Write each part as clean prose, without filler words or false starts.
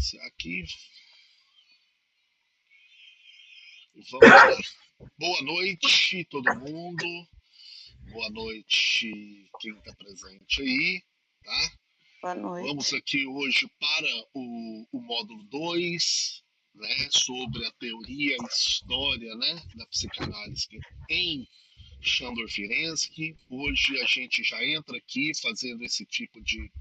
iniciar aqui. Vamos lá. Boa noite, todo mundo. Boa noite, quem está presente aí, tá? Boa Vamos noite. aqui hoje para o módulo 2, né, sobre a teoria e história, né, da psicanálise em Chandor Ferenczi. Hoje a gente já entra aqui fazendo esse tipo de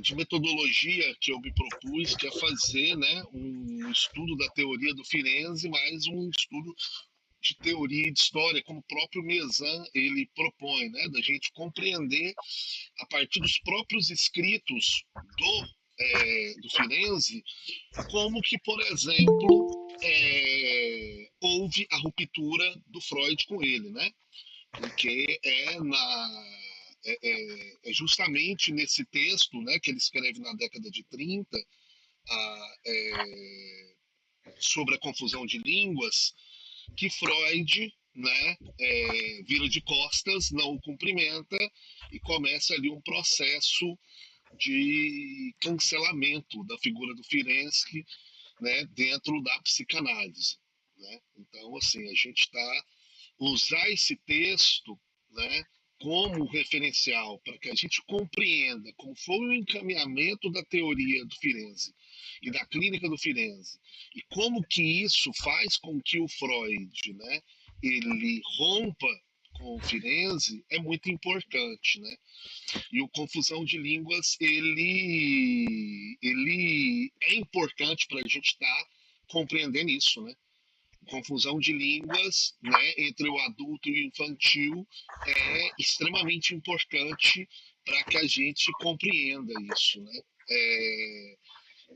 de metodologia que eu me propus, que é fazer, né, um estudo da teoria do Firenze, mais um estudo de teoria e de história, como o próprio Mezan ele propõe, né, da gente compreender a partir dos próprios escritos do Firenze, como que, por exemplo, houve a ruptura do Freud com ele, né? Porque é justamente nesse texto, né, que ele escreve na década de 30, sobre a confusão de línguas, que Freud, né, vira de costas, não o cumprimenta e começa ali um processo de cancelamento da figura do Firenze, né, dentro da psicanálise. Né? Então, assim, a gente está usar esse texto, né, como referencial para que a gente compreenda como foi o encaminhamento da teoria do Firenze e da clínica do Firenze e como que isso faz com que o Freud, né, ele rompa com o Firenze é muito importante, né? E o confusão de línguas ele é importante para a gente estar compreendendo isso, né? Confusão de línguas, né, entre o adulto e o infantil é extremamente importante para que a gente compreenda isso, né?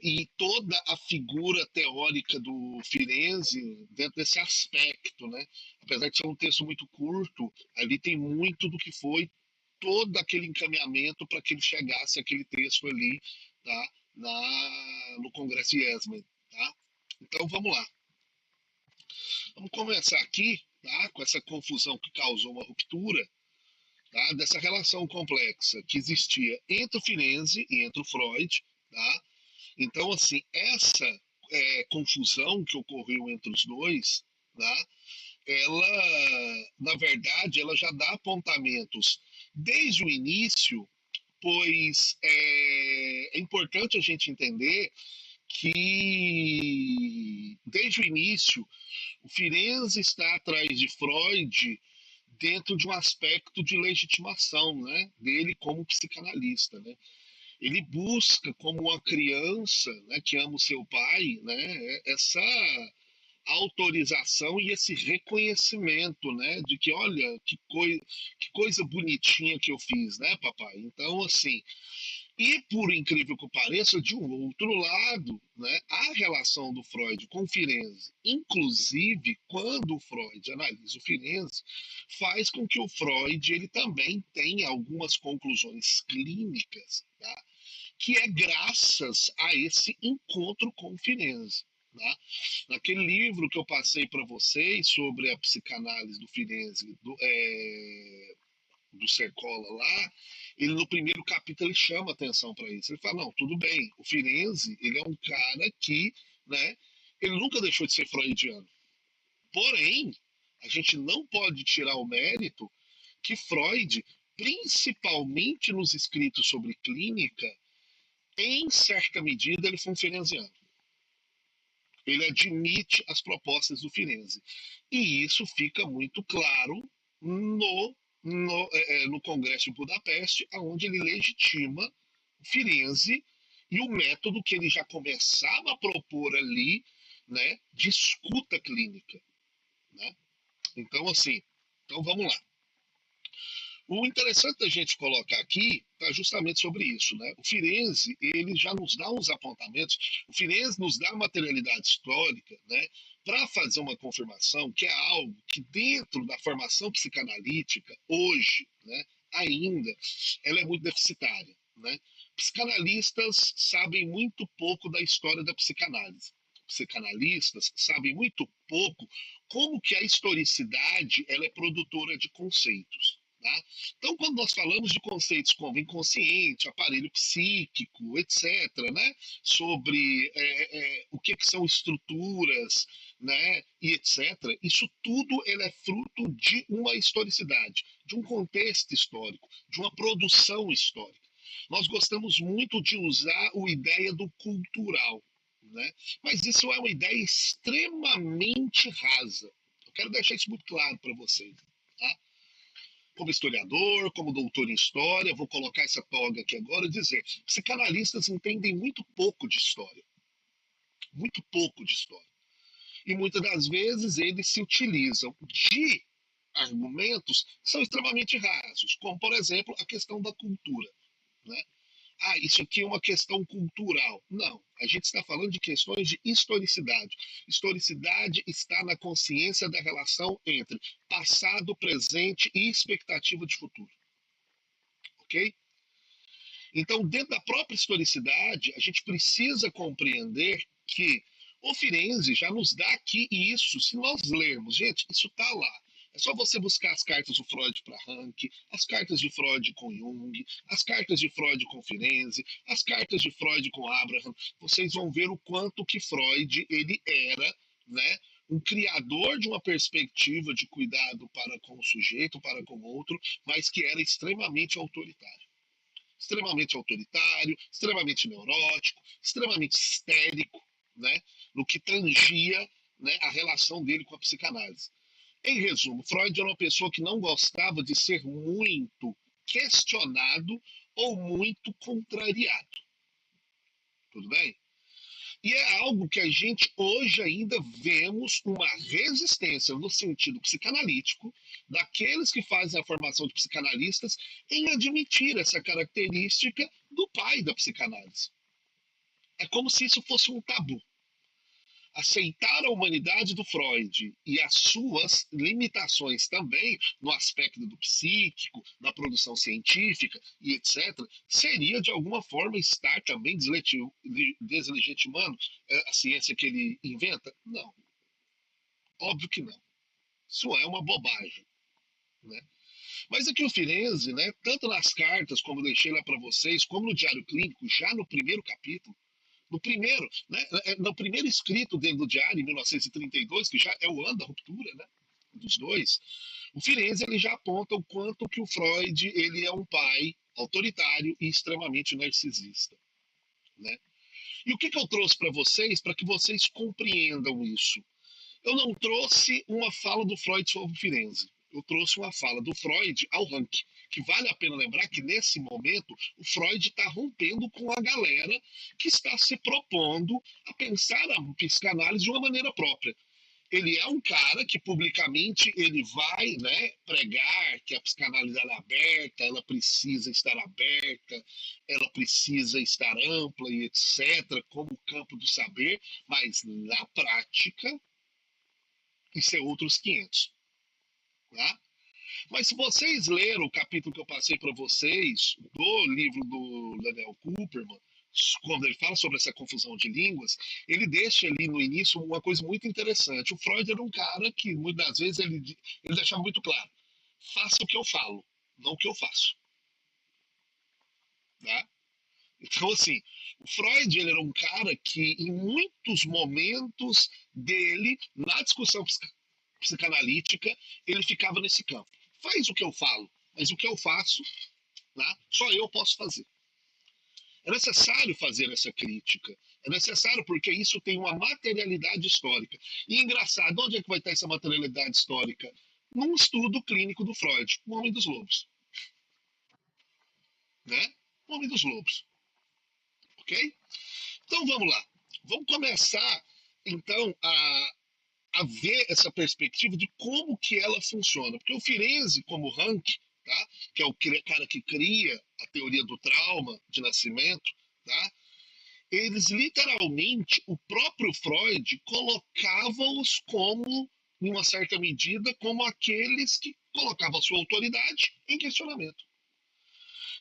E toda a figura teórica do Firenze dentro desse aspecto, né? Apesar de ser um texto muito curto, ali tem muito do que foi todo aquele encaminhamento para que ele chegasse àquele texto ali, tá? No Congresso Yesman, tá? Então vamos lá. Vamos começar aqui, tá? Com essa confusão que causou uma ruptura, tá? Dessa relação complexa que existia entre o Firenze e entre o Freud, tá? Então, assim, essa confusão que ocorreu entre os dois, tá? Na verdade, ela já dá apontamentos desde o início, pois é importante a gente entender que, desde o início, o Firenze está atrás de Freud dentro de um aspecto de legitimação, né, dele como psicanalista, né? Ele busca como uma criança, né, que ama o seu pai, né, essa autorização e esse reconhecimento, né, de que olha que coisa bonitinha que eu fiz, né, papai. Então assim, e, por incrível que pareça, de um outro lado, né, a relação do Freud com o Firenze, inclusive quando o Freud analisa o Firenze, faz com que o Freud ele também tenha algumas conclusões clínicas, tá, que é graças a esse encontro com o Firenze. Tá? Naquele livro que eu passei para vocês sobre a psicanálise do Firenze, do Sercola lá, ele no primeiro capítulo ele chama atenção para isso. Ele fala, não, tudo bem, o Firenze, ele é um cara que, né, ele nunca deixou de ser freudiano. Porém, a gente não pode tirar o mérito que Freud, principalmente nos escritos sobre clínica, em certa medida ele foi um firenziano. Ele admite as propostas do Firenze. E isso fica muito claro no Congresso de Budapeste, onde ele legitima Firenze e o método que ele já começava a propor ali, né, de escuta clínica. Né? Então, assim, então vamos lá. O interessante da gente colocar aqui está justamente sobre isso, né? O Firenze ele já nos dá uns apontamentos, o Firenze nos dá materialidade histórica, né? Para fazer uma confirmação que é algo que dentro da formação psicanalítica hoje, né? Ainda, ela é muito deficitária, né? Psicanalistas sabem muito pouco da história da psicanálise. Psicanalistas sabem muito pouco como que a historicidade ela é produtora de conceitos. Tá? Então, quando nós falamos de conceitos como inconsciente, aparelho psíquico, etc., né, sobre o que são estruturas, né, e etc., isso tudo ele é fruto de uma historicidade, de um contexto histórico, de uma produção histórica. Nós gostamos muito de usar a ideia do cultural, né, mas isso é uma ideia extremamente rasa. Eu quero deixar isso muito claro para vocês. Tá? Como historiador, como doutor em história, vou colocar essa toga aqui agora e dizer: psicanalistas entendem muito pouco de história. Muito pouco de história. E muitas das vezes eles se utilizam de argumentos que são extremamente rasos, como, por exemplo, a questão da cultura. Né? Ah, isso aqui é uma questão cultural. Não, a gente está falando de questões de historicidade. Historicidade está na consciência da relação entre passado, presente e expectativa de futuro. Ok? Então, dentro da própria historicidade, a gente precisa compreender que o Firenze já nos dá aqui isso. Se nós lermos, gente, isso está lá. É só você buscar as cartas do Freud para Rank, as cartas de Freud com Jung, as cartas de Freud com Firenze, as cartas de Freud com Abraham. Vocês vão ver o quanto que Freud ele era, né, um criador de uma perspectiva de cuidado para com o sujeito, para com o outro, mas que era extremamente autoritário, extremamente neurótico, extremamente histérico, né, no que tangia, né, a relação dele com a psicanálise. Em resumo, Freud era uma pessoa que não gostava de ser muito questionado ou muito contrariado. Tudo bem? E é algo que a gente hoje ainda vemos uma resistência no sentido psicanalítico daqueles que fazem a formação de psicanalistas em admitir essa característica do pai da psicanálise. É como se isso fosse um tabu. Aceitar a humanidade do Freud e as suas limitações também no aspecto do psíquico, da produção científica e etc., seria de alguma forma estar também deslegitimando a ciência que ele inventa? Não. Óbvio que não. Isso é uma bobagem. Né? Mas aqui o Firenze, né, tanto nas cartas, como eu deixei lá para vocês, como no Diário Clínico, já no primeiro capítulo, no primeiro, né, no primeiro escrito dentro do diário, em 1932, que já é o ano da ruptura, né, dos dois, o Firenze ele já aponta o quanto que o Freud ele é um pai autoritário e extremamente narcisista. Né? E o que eu trouxe para vocês, para que vocês compreendam isso? Eu não trouxe uma fala do Freud sobre o Firenze. Eu trouxe uma fala do Freud ao Rank, que vale a pena lembrar que nesse momento o Freud está rompendo com a galera que está se propondo a pensar a psicanálise de uma maneira própria. Ele é um cara que publicamente ele vai, né, pregar que a psicanálise é aberta, ela precisa estar aberta, ela precisa estar ampla e etc., como campo do saber, mas na prática isso é outros 500. Tá? Mas se vocês leram o capítulo que eu passei para vocês do livro do Daniel Cooperman, quando ele fala sobre essa confusão de línguas, ele deixa ali no início uma coisa muito interessante. O Freud era um cara que muitas das vezes ele deixava muito claro: faça o que eu falo, não o que eu faço. Tá? Então, assim, o Freud ele era um cara que, em muitos momentos dele, na discussão psicanalítica, ele ficava nesse campo. Faz o que eu falo, mas o que eu faço, né, só eu posso fazer. É necessário fazer essa crítica. É necessário porque isso tem uma materialidade histórica. E engraçado, onde é que vai estar essa materialidade histórica? Num estudo clínico do Freud, O Homem dos Lobos. Né? O Homem dos Lobos. Ok? Então vamos lá. Vamos começar, então, a ver essa perspectiva de como que ela funciona. Porque o Firenze, como Rank, tá? Que é o cara que cria a teoria do trauma de nascimento, tá? Eles literalmente, o próprio Freud colocava-os como, em uma certa medida, como aqueles que colocavam a sua autoridade em questionamento.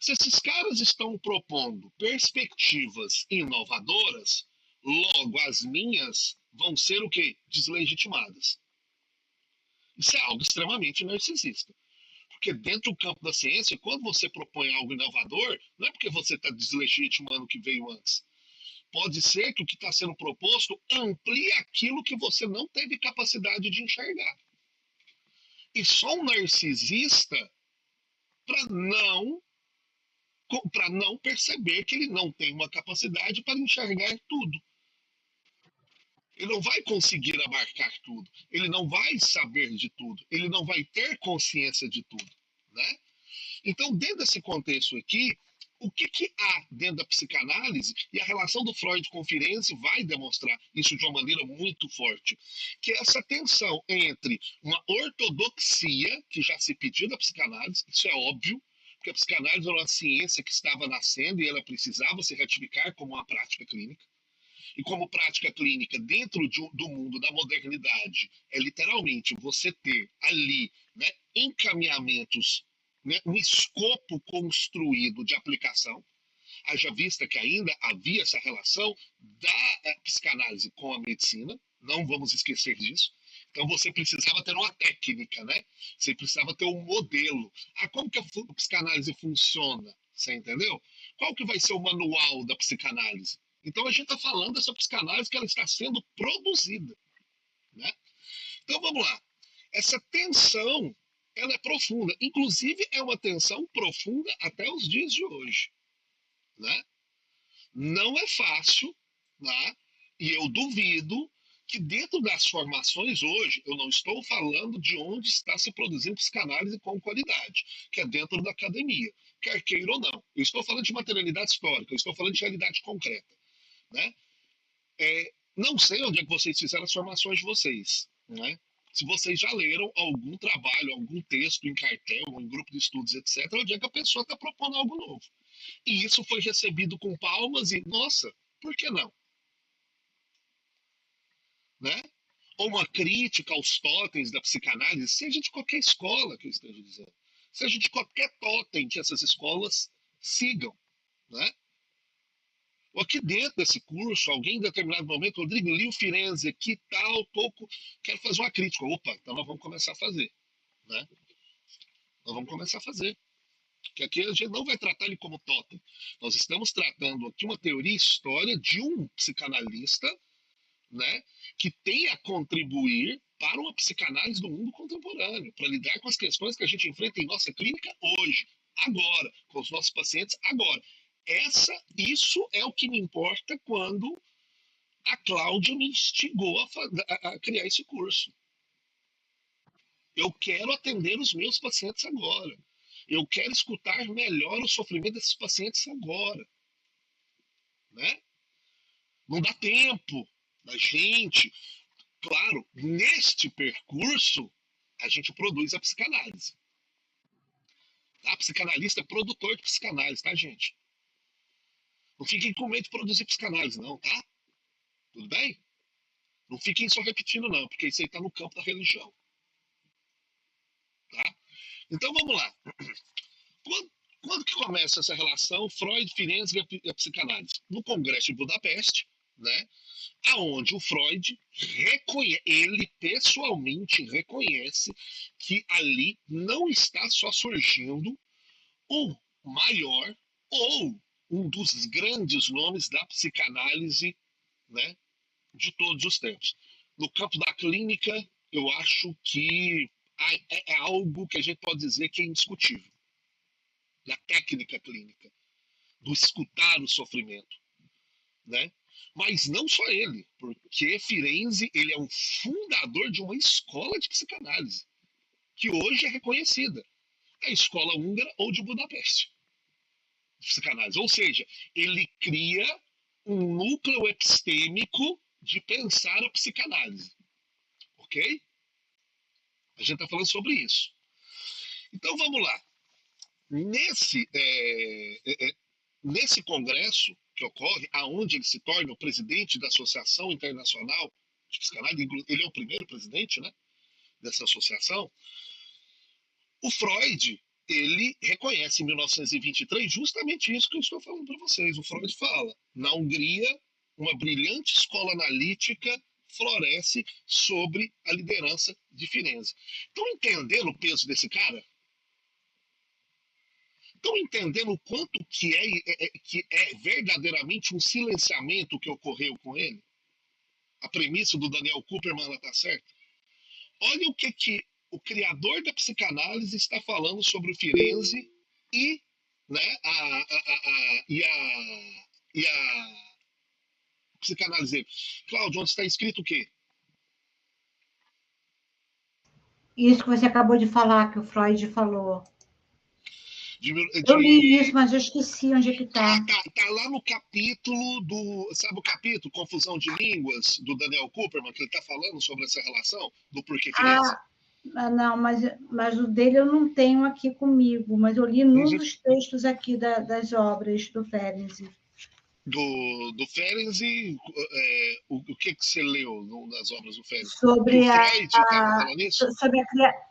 Se esses caras estão propondo perspectivas inovadoras, logo as minhas vão ser o quê? Deslegitimadas. Isso é algo extremamente narcisista. Porque dentro do campo da ciência, quando você propõe algo inovador, não é porque você está deslegitimando o que veio antes. Pode ser que o que está sendo proposto amplie aquilo que você não teve capacidade de enxergar. E só um narcisista para não perceber que ele não tem uma capacidade para enxergar tudo. Ele não vai conseguir abarcar tudo, ele não vai saber de tudo, ele não vai ter consciência de tudo, né? Então, dentro desse contexto aqui, o que há dentro da psicanálise, e a relação do Freud com Firenze vai demonstrar isso de uma maneira muito forte, que é essa tensão entre uma ortodoxia, que já se pediu da psicanálise, isso é óbvio, porque a psicanálise era uma ciência que estava nascendo e ela precisava se ratificar como uma prática clínica, e como prática clínica dentro do mundo da modernidade é literalmente você ter ali, né, encaminhamentos, né, um escopo construído de aplicação, haja vista que ainda havia essa relação da psicanálise com a medicina, não vamos esquecer disso. Então você precisava ter uma técnica, né? Você precisava ter um modelo. Ah, como que a psicanálise funciona? Você entendeu? Qual que vai ser o manual da psicanálise? Então a gente está falando dessa psicanálise que ela está sendo produzida, né? Então vamos lá. Essa tensão, ela é profunda. Inclusive é uma tensão profunda até os dias de hoje, né? Não é fácil, né? E eu duvido que dentro das formações hoje, eu não estou falando de onde está se produzindo psicanálise com qualidade, que é dentro da academia, quer queira ou não. Eu estou falando de materialidade histórica, eu estou falando de realidade concreta, né? Não sei onde é que vocês fizeram as formações de vocês, né? Se vocês já leram algum trabalho, algum texto em cartel, ou em grupo de estudos, etc., onde é que a pessoa está propondo algo novo. E isso foi recebido com palmas e, nossa, por que não? Né? Ou uma crítica aos totens da psicanálise, seja de qualquer escola que eu esteja dizendo, seja de qualquer totem que essas escolas sigam. Né? Ou aqui dentro desse curso, alguém em determinado momento, Rodrigo, li o Firenze aqui, tal, pouco, quero fazer uma crítica. Opa, então nós vamos começar a fazer. Né? Nós vamos começar a fazer. Que aqui a gente não vai tratar ele como totem. Nós estamos tratando aqui uma teoria e história de um psicanalista, né, que tem a contribuir para uma psicanálise do mundo contemporâneo, para lidar com as questões que a gente enfrenta em nossa clínica hoje, agora, com os nossos pacientes agora. Isso é o que me importa quando a Cláudia me instigou a criar esse curso. Eu quero atender os meus pacientes agora. Eu quero escutar melhor o sofrimento desses pacientes agora. Né? Não dá tempo da gente. Claro, neste percurso, a gente produz a psicanálise. Tá? Psicanalista é produtor de psicanálise, tá, gente? Não fiquem com medo de produzir psicanálise, não, tá? Tudo bem? Não fiquem só repetindo, não, porque isso aí tá no campo da religião. Tá? Então vamos lá. Quando que começa essa relação Freud, Firenze e a psicanálise? No Congresso de Budapeste, né? Aonde o Freud ele pessoalmente reconhece que ali não está só surgindo o maior ou um dos grandes nomes da psicanálise, né, de todos os tempos. No campo da clínica, eu acho que é algo que a gente pode dizer que é indiscutível. Na técnica clínica, do escutar o sofrimento, né? Mas não só ele, porque Firenze ele é um fundador de uma escola de psicanálise, que hoje é reconhecida, a escola húngara ou de Budapeste, de psicanálise. Ou seja, ele cria um núcleo epistêmico de pensar a psicanálise, ok? A gente está falando sobre isso. Então vamos lá. Nesse congresso que ocorre, aonde ele se torna o presidente da Associação Internacional de Psicanálise, ele é o primeiro presidente, né, dessa associação, o Freud, ele reconhece em 1923 justamente isso que eu estou falando para vocês. O Freud fala, na Hungria, uma brilhante escola analítica floresce sobre a liderança de Firenze. Estão entendendo o peso desse cara? estão entendendo o quanto que é verdadeiramente um silenciamento que ocorreu com ele? A premissa do Daniel Kuperman está certa? Olha o que o criador da psicanálise está falando sobre o Firenze e, né, e a psicanálise. Cláudio, onde está escrito o quê? Isso que você acabou de falar, que o Freud falou. De... Eu li isso, mas eu esqueci onde é que está. Tá lá no capítulo do... Sabe o capítulo Confusão de Línguas, do Daniel Kuperman, que ele está falando sobre essa relação do porquê Firenze? Não, mas o dele eu não tenho aqui comigo, mas eu li num dos textos aqui das obras do Ferenczi. Do Ferenczi, o que você leu nas obras do Ferenczi? Sobre o Freud estava falando isso?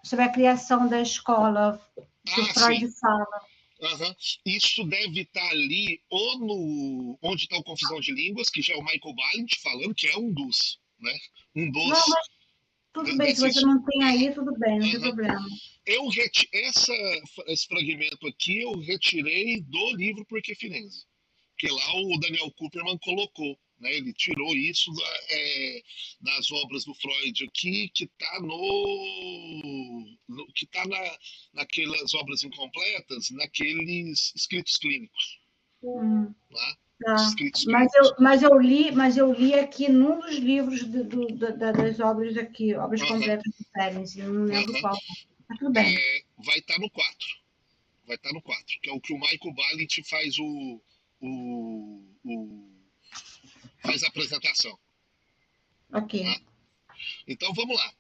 Sobre a criação da escola, que o Freud fala. Isso deve estar ali, ou no onde está o Confusão de Línguas, que já é o Michael Balint falando, que é um dos, né? Não, mas tudo bem, se você não tem aí, tudo bem, não tem problema. Esse fragmento aqui eu retirei do livro Porque Firenze, que lá o Daniel Kuperman colocou, né? Ele tirou isso das obras do Freud aqui, que está que tá naquelas obras incompletas, naqueles escritos clínicos. Tá? Mas eu li aqui num dos livros das obras aqui, obras completas do Ferenczi, não lembro qual. Mas tudo bem. Vai estar no 4. Vai estar no 4, que é o que o Michael Balint faz faz a apresentação. Ok. Tá? Então vamos lá.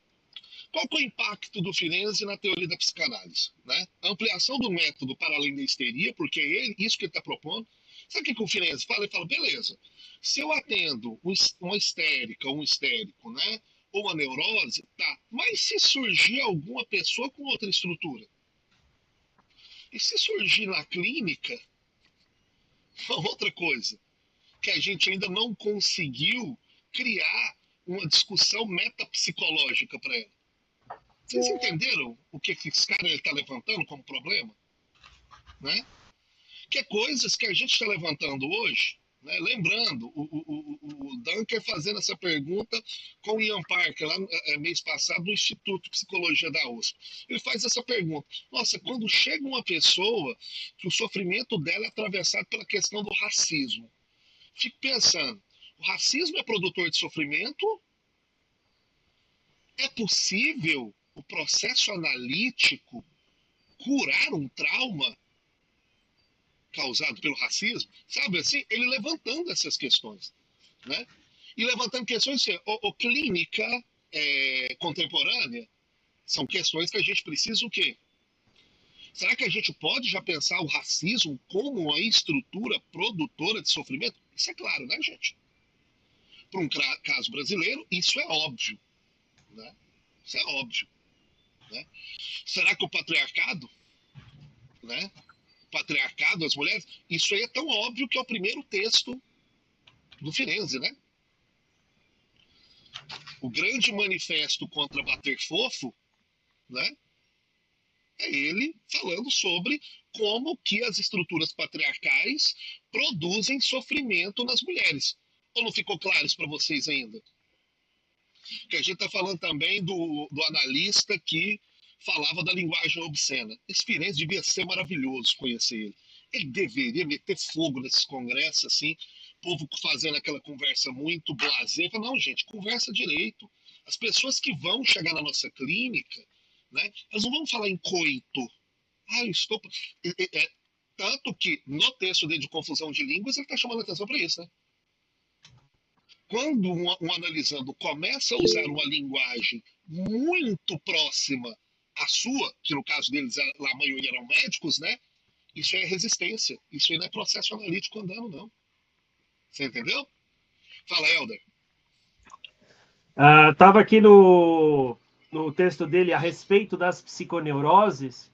Qual que é o impacto do Firenze na teoria da psicanálise? Né? A ampliação do método para além da histeria, porque isso que ele está propondo. Sabe o que o Firenze fala? Ele fala, beleza, se eu atendo uma histérica, um histérico, né? Ou uma neurose, tá. Mas se surgir alguma pessoa com outra estrutura? E se surgir na clínica uma outra coisa? Que a gente ainda não conseguiu criar uma discussão metapsicológica para ela. Vocês entenderam o que esse cara está levantando como problema? Né? Que é coisas que a gente está levantando hoje, né? Lembrando, o Dunker fazendo essa pergunta com o Ian Parker, lá mês passado, no Instituto de Psicologia da USP. Ele faz essa pergunta. Nossa, quando chega uma pessoa que o sofrimento dela é atravessado pela questão do racismo, fico pensando, o racismo é produtor de sofrimento? É possível o processo analítico curar um trauma causado pelo racismo? Sabe assim? Ele levantando essas questões, né? E levantando questões assim, clínica contemporânea são questões que a gente precisa o quê? Será que a gente pode já pensar o racismo como uma estrutura produtora de sofrimento? Isso é claro, né, gente? Para um caso brasileiro, isso é óbvio. Né? Isso é óbvio. Né? Será que o patriarcado, né? Patriarcado, as mulheres, isso aí é tão óbvio que é o primeiro texto do Firenze, né? O grande manifesto contra bater fofo, né? É ele falando sobre como que as estruturas patriarcais produzem sofrimento nas mulheres. Ou não ficou claro isso para vocês ainda? Que a gente está falando também do analista que falava da linguagem obscena. Esse Firenze devia ser maravilhoso conhecer ele. Ele deveria meter fogo nesses congressos, assim, povo fazendo aquela conversa muito blasé. Não, gente, conversa direito. As pessoas que vão chegar na nossa clínica, né, elas não vão falar em coito. Estou... Tanto que no texto dele de Confusão de Línguas, ele está chamando a atenção para isso, né? Quando um analisando começa a usar uma linguagem muito próxima à sua, que no caso deles a maioria eram médicos, né? Isso é resistência. Isso aí não é processo analítico andando, não. Você entendeu? Fala, Helder. Estava aqui no texto dele a respeito das psiconeuroses.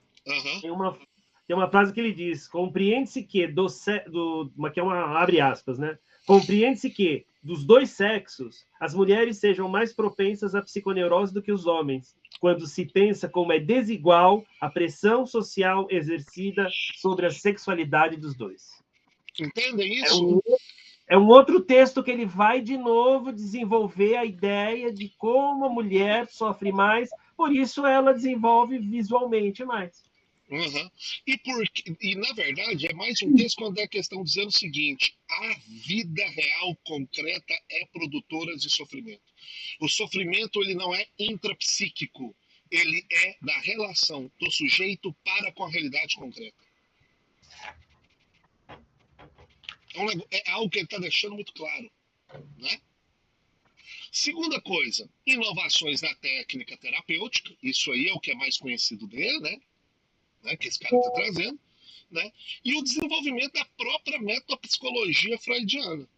Tem uma frase que ele diz: compreende-se que que é uma abre aspas, né? Compreende-se que dos dois sexos as mulheres sejam mais propensas à psiconeurose do que os homens. quando se pensa como é desigual a pressão social exercida sobre a sexualidade dos dois. Entendem isso? É um outro texto que ele vai de novo desenvolver a ideia de como a mulher sofre mais, por isso ela desenvolve visualmente mais. Uhum. E, na verdade, é mais um texto quando é a questão dizendo o seguinte: a vida real, concreta, é produtora de sofrimento. O sofrimento ele não é intrapsíquico, ele é da relação do sujeito para com a realidade concreta. É algo que ele está deixando muito claro, né? Segunda coisa, inovações na técnica terapêutica, isso aí é o que é mais conhecido dele, né? Que esse cara está trazendo, né? E o desenvolvimento da própria metapsicologia freudiana.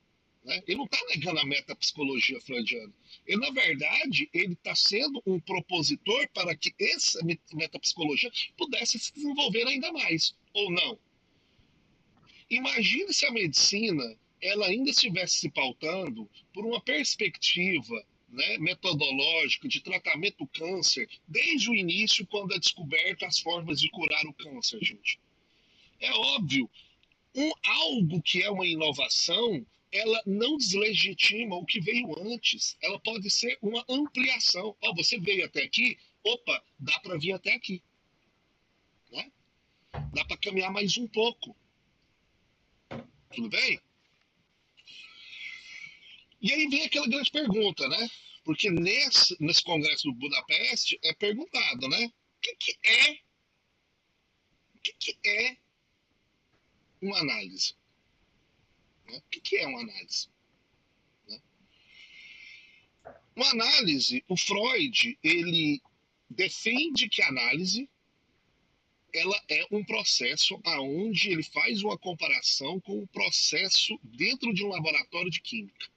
Né? Ele não está negando a metapsicologia freudiana. Ele, na verdade, ele está sendo um propositor para que essa metapsicologia pudesse se desenvolver ainda mais, ou não. Imagine se a medicina ela ainda estivesse se pautando por uma perspectiva, né, metodológica de tratamento do câncer desde o início, quando é descoberta as formas de curar o câncer, gente. É óbvio, algo que é uma inovação, ela não deslegitima o que veio antes. Ela pode ser uma ampliação. Você veio até aqui, opa, dá para vir até aqui. Né? Dá para caminhar mais um pouco. Tudo bem? E aí vem aquela grande pergunta, né? Porque nesse congresso do Budapeste é perguntado, né? O que é uma análise? Né? O que é uma análise? Né? Uma análise, o Freud, ele defende que a análise ela é um processo aonde ele faz uma comparação com o processo dentro de um laboratório de química.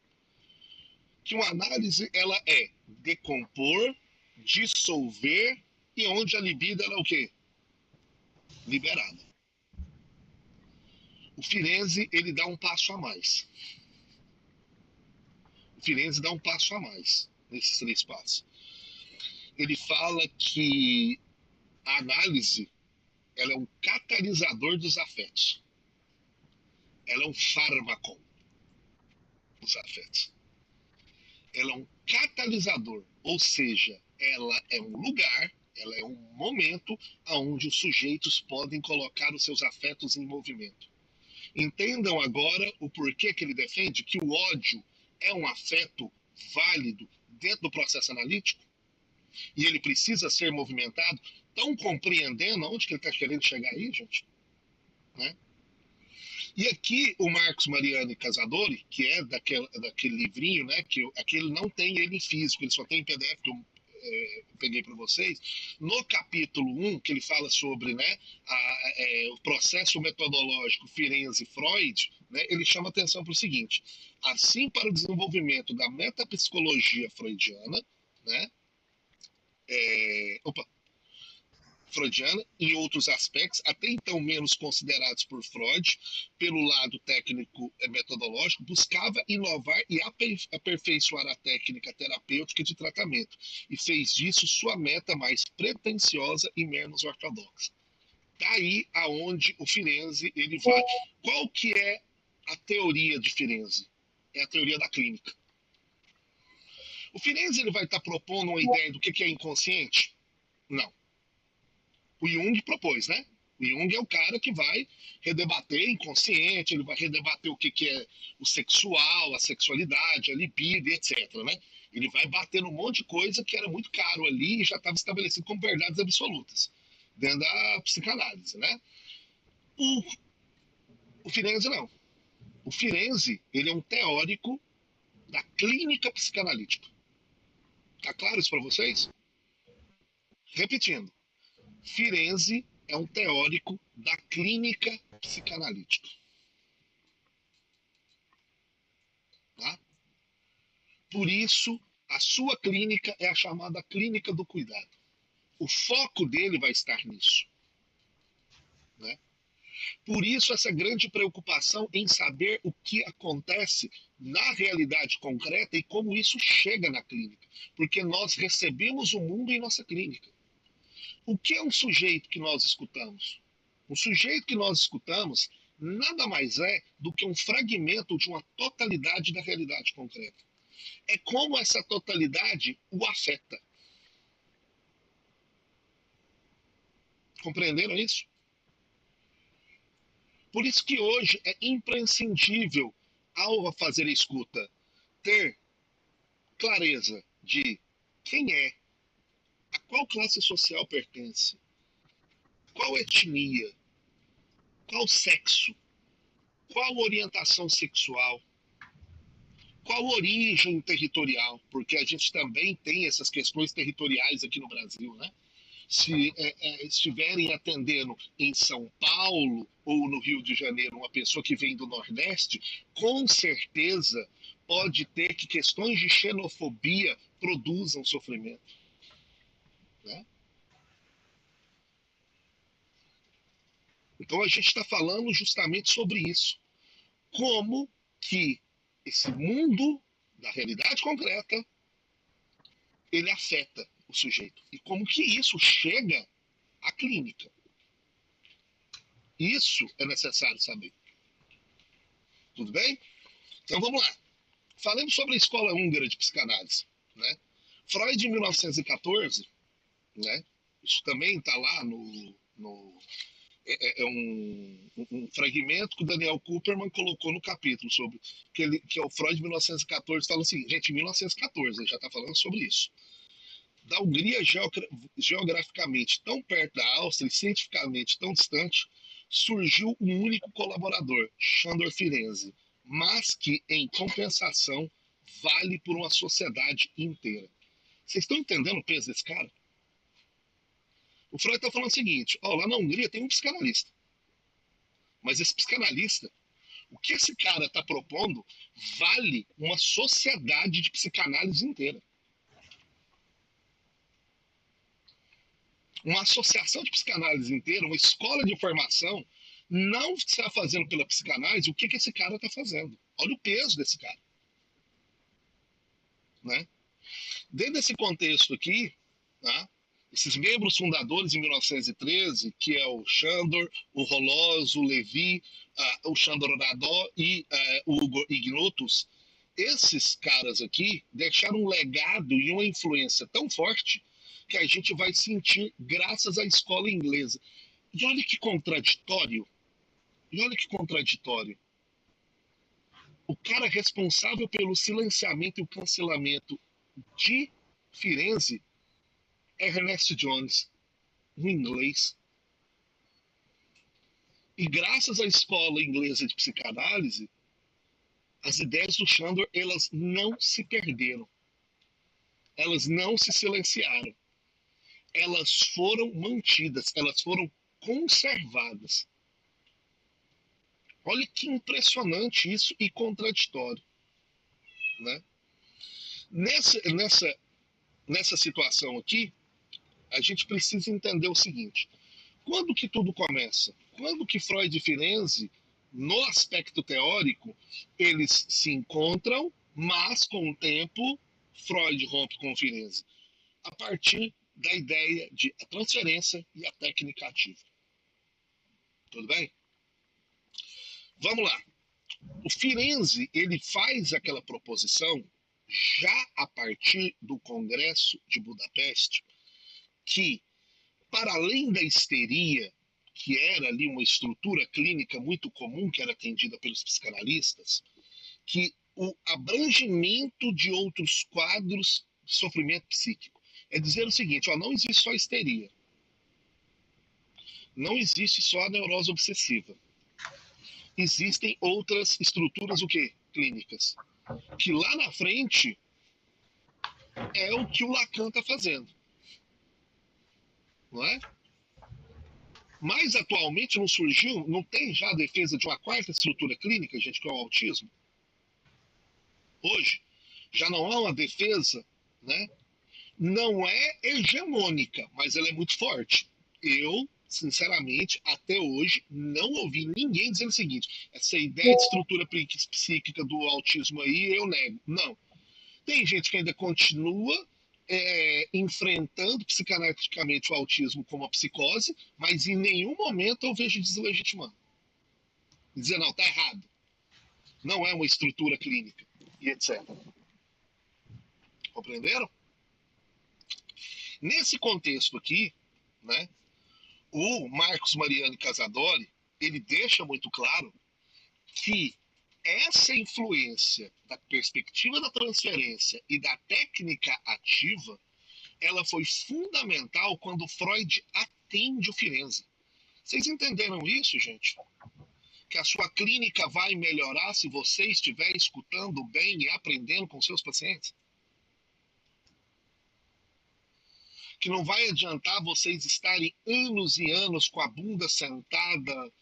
Que uma análise ela é decompor, dissolver e onde a libido ela é o quê? Liberada. O Firenze ele dá um passo a mais. O Firenze dá um passo a mais nesses 3 passos. Ele fala que a análise ela é um catalisador dos afetos. Ela é um fármaco dos afetos. Ela é um catalisador, ou seja, ela é um lugar, ela é um momento onde os sujeitos podem colocar os seus afetos em movimento. Entendam agora o porquê que ele defende que o ódio é um afeto válido dentro do processo analítico e ele precisa ser movimentado. Estão compreendendo aonde que ele está querendo chegar aí, gente? Né? E aqui o Marcos Mariani Casadori, que é daquele livrinho, né, que aquele não tem ele em físico, ele só tem em PDF, que eu peguei para vocês, no capítulo 1, que ele fala sobre, né, o processo metodológico Firenze e Freud, né, ele chama atenção para o seguinte: assim, para o desenvolvimento da metapsicologia freudiana, né, freudiana, em outros aspectos, até então menos considerados por Freud, pelo lado técnico metodológico, buscava inovar e aperfeiçoar a técnica terapêutica de tratamento, e fez disso sua meta mais pretensiosa e menos ortodoxa. Daí aonde o Firenze ele vai. Qual que é a teoria de Firenze? É a teoria da clínica. O Firenze ele vai estar propondo uma ideia do que é inconsciente? Não. O Jung propôs, né? O Jung é o cara que vai redebater inconsciente, ele vai redebater o que é o sexual, a sexualidade, a libido, etc. Né? Ele vai bater num monte de coisa que era muito caro ali e já estava estabelecido como verdades absolutas dentro da psicanálise. Né? O Firenze não. O Firenze ele é um teórico da clínica psicanalítica. Tá claro isso para vocês? Repetindo. Firenze é um teórico da clínica psicanalítica. Tá? Por isso, a sua clínica é a chamada clínica do cuidado. O foco dele vai estar nisso. Né? Por isso, essa grande preocupação em saber o que acontece na realidade concreta e como isso chega na clínica. Porque nós recebemos o mundo em nossa clínica. O que é um sujeito que nós escutamos? O sujeito que nós escutamos nada mais é do que um fragmento de uma totalidade da realidade concreta. É como essa totalidade o afeta. Compreenderam isso? Por isso que hoje é imprescindível, ao fazer a escuta, ter clareza de quem é, a qual classe social pertence, qual etnia, qual sexo, qual orientação sexual, qual origem territorial, porque a gente também tem essas questões territoriais aqui no Brasil, né? Se estiverem atendendo em São Paulo ou no Rio de Janeiro uma pessoa que vem do Nordeste, com certeza pode ter que questões de xenofobia produzam sofrimento. Né? Então a gente está falando justamente sobre isso. Como que esse mundo da realidade concreta ele afeta o sujeito. E como que isso chega à clínica. Isso é necessário saber. Tudo bem? Então vamos lá. Falemos sobre a escola húngara de psicanálise. Né? Freud, em 1914, né? Isso também está lá é um fragmento que o Daniel Kupperman colocou no capítulo sobre que é o Freud de 1914 fala assim, gente, em 1914 ele já está falando sobre isso. Da Hungria geograficamente tão perto da Áustria e cientificamente tão distante, surgiu um único colaborador, Sándor Ferenczi, mas que, em compensação, vale por uma sociedade inteira. Vocês estão entendendo o peso desse cara? O Freud está falando o seguinte, lá na Hungria tem um psicanalista, mas esse psicanalista, o que esse cara está propondo, vale uma sociedade de psicanálise inteira. Uma associação de psicanálise inteira, uma escola de formação, não está fazendo pela psicanálise o que esse cara está fazendo. Olha o peso desse cara. Né? Dentro desse contexto aqui, tá? Esses membros fundadores em 1913, que é o Sándor, o Roloz, o Levi, o Sándor Radó e o Hugo Ignotus, esses caras aqui deixaram um legado e uma influência tão forte que a gente vai sentir graças à escola inglesa. E olha que contraditório. E olha que contraditório. O cara responsável pelo silenciamento e o cancelamento de Firenze é Ernest Jones, um inglês. E graças à escola inglesa de psicanálise, as ideias do Sándor, elas não se perderam. Elas não se silenciaram. Elas foram mantidas, elas foram conservadas. Olha que impressionante isso e contraditório. Né? Nessa situação aqui, a gente precisa entender o seguinte. Quando que tudo começa? Quando que Freud e Ferenczi, no aspecto teórico, eles se encontram, mas com o tempo, Freud rompe com Ferenczi. A partir da ideia de a transferência e a técnica ativa. Tudo bem? Vamos lá. O Ferenczi, ele faz aquela proposição já a partir do Congresso de Budapeste, que, para além da histeria, que era ali uma estrutura clínica muito comum, que era atendida pelos psicanalistas, que o abrangimento de outros quadros de sofrimento psíquico. É dizer o seguinte, não existe só histeria. Não existe só a neurose obsessiva. Existem outras estruturas, o quê? Clínicas. Que lá na frente é o que o Lacan está fazendo. Não é? Mas atualmente não surgiu, não tem já a defesa de uma quarta estrutura clínica, gente, que é o autismo? Hoje, já não há uma defesa, né? Não é hegemônica, mas ela é muito forte. Eu sinceramente, até hoje, não ouvi ninguém dizendo o seguinte: essa ideia de estrutura psíquica do autismo aí, eu nego. Não. Tem gente que ainda continua enfrentando psicanaliticamente o autismo como a psicose, mas em nenhum momento eu vejo deslegitimando. Dizer, não, tá errado. Não é uma estrutura clínica, e etc. Compreenderam? Nesse contexto aqui, né, o Marcos Mariani Casadori, ele deixa muito claro que essa influência da perspectiva da transferência e da técnica ativa, ela foi fundamental quando Freud atende o Firenze. Vocês entenderam isso, gente? Que a sua clínica vai melhorar se você estiver escutando bem e aprendendo com seus pacientes? Que não vai adiantar vocês estarem anos e anos com a bunda sentada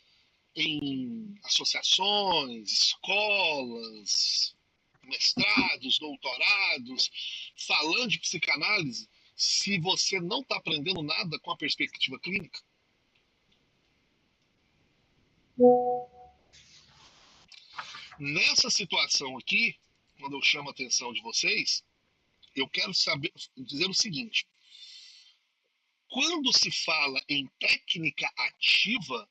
em associações, escolas, mestrados, doutorados, falando de psicanálise, se você não está aprendendo nada com a perspectiva clínica? Nessa situação aqui, quando eu chamo a atenção de vocês, eu quero dizer o seguinte: quando se fala em técnica ativa,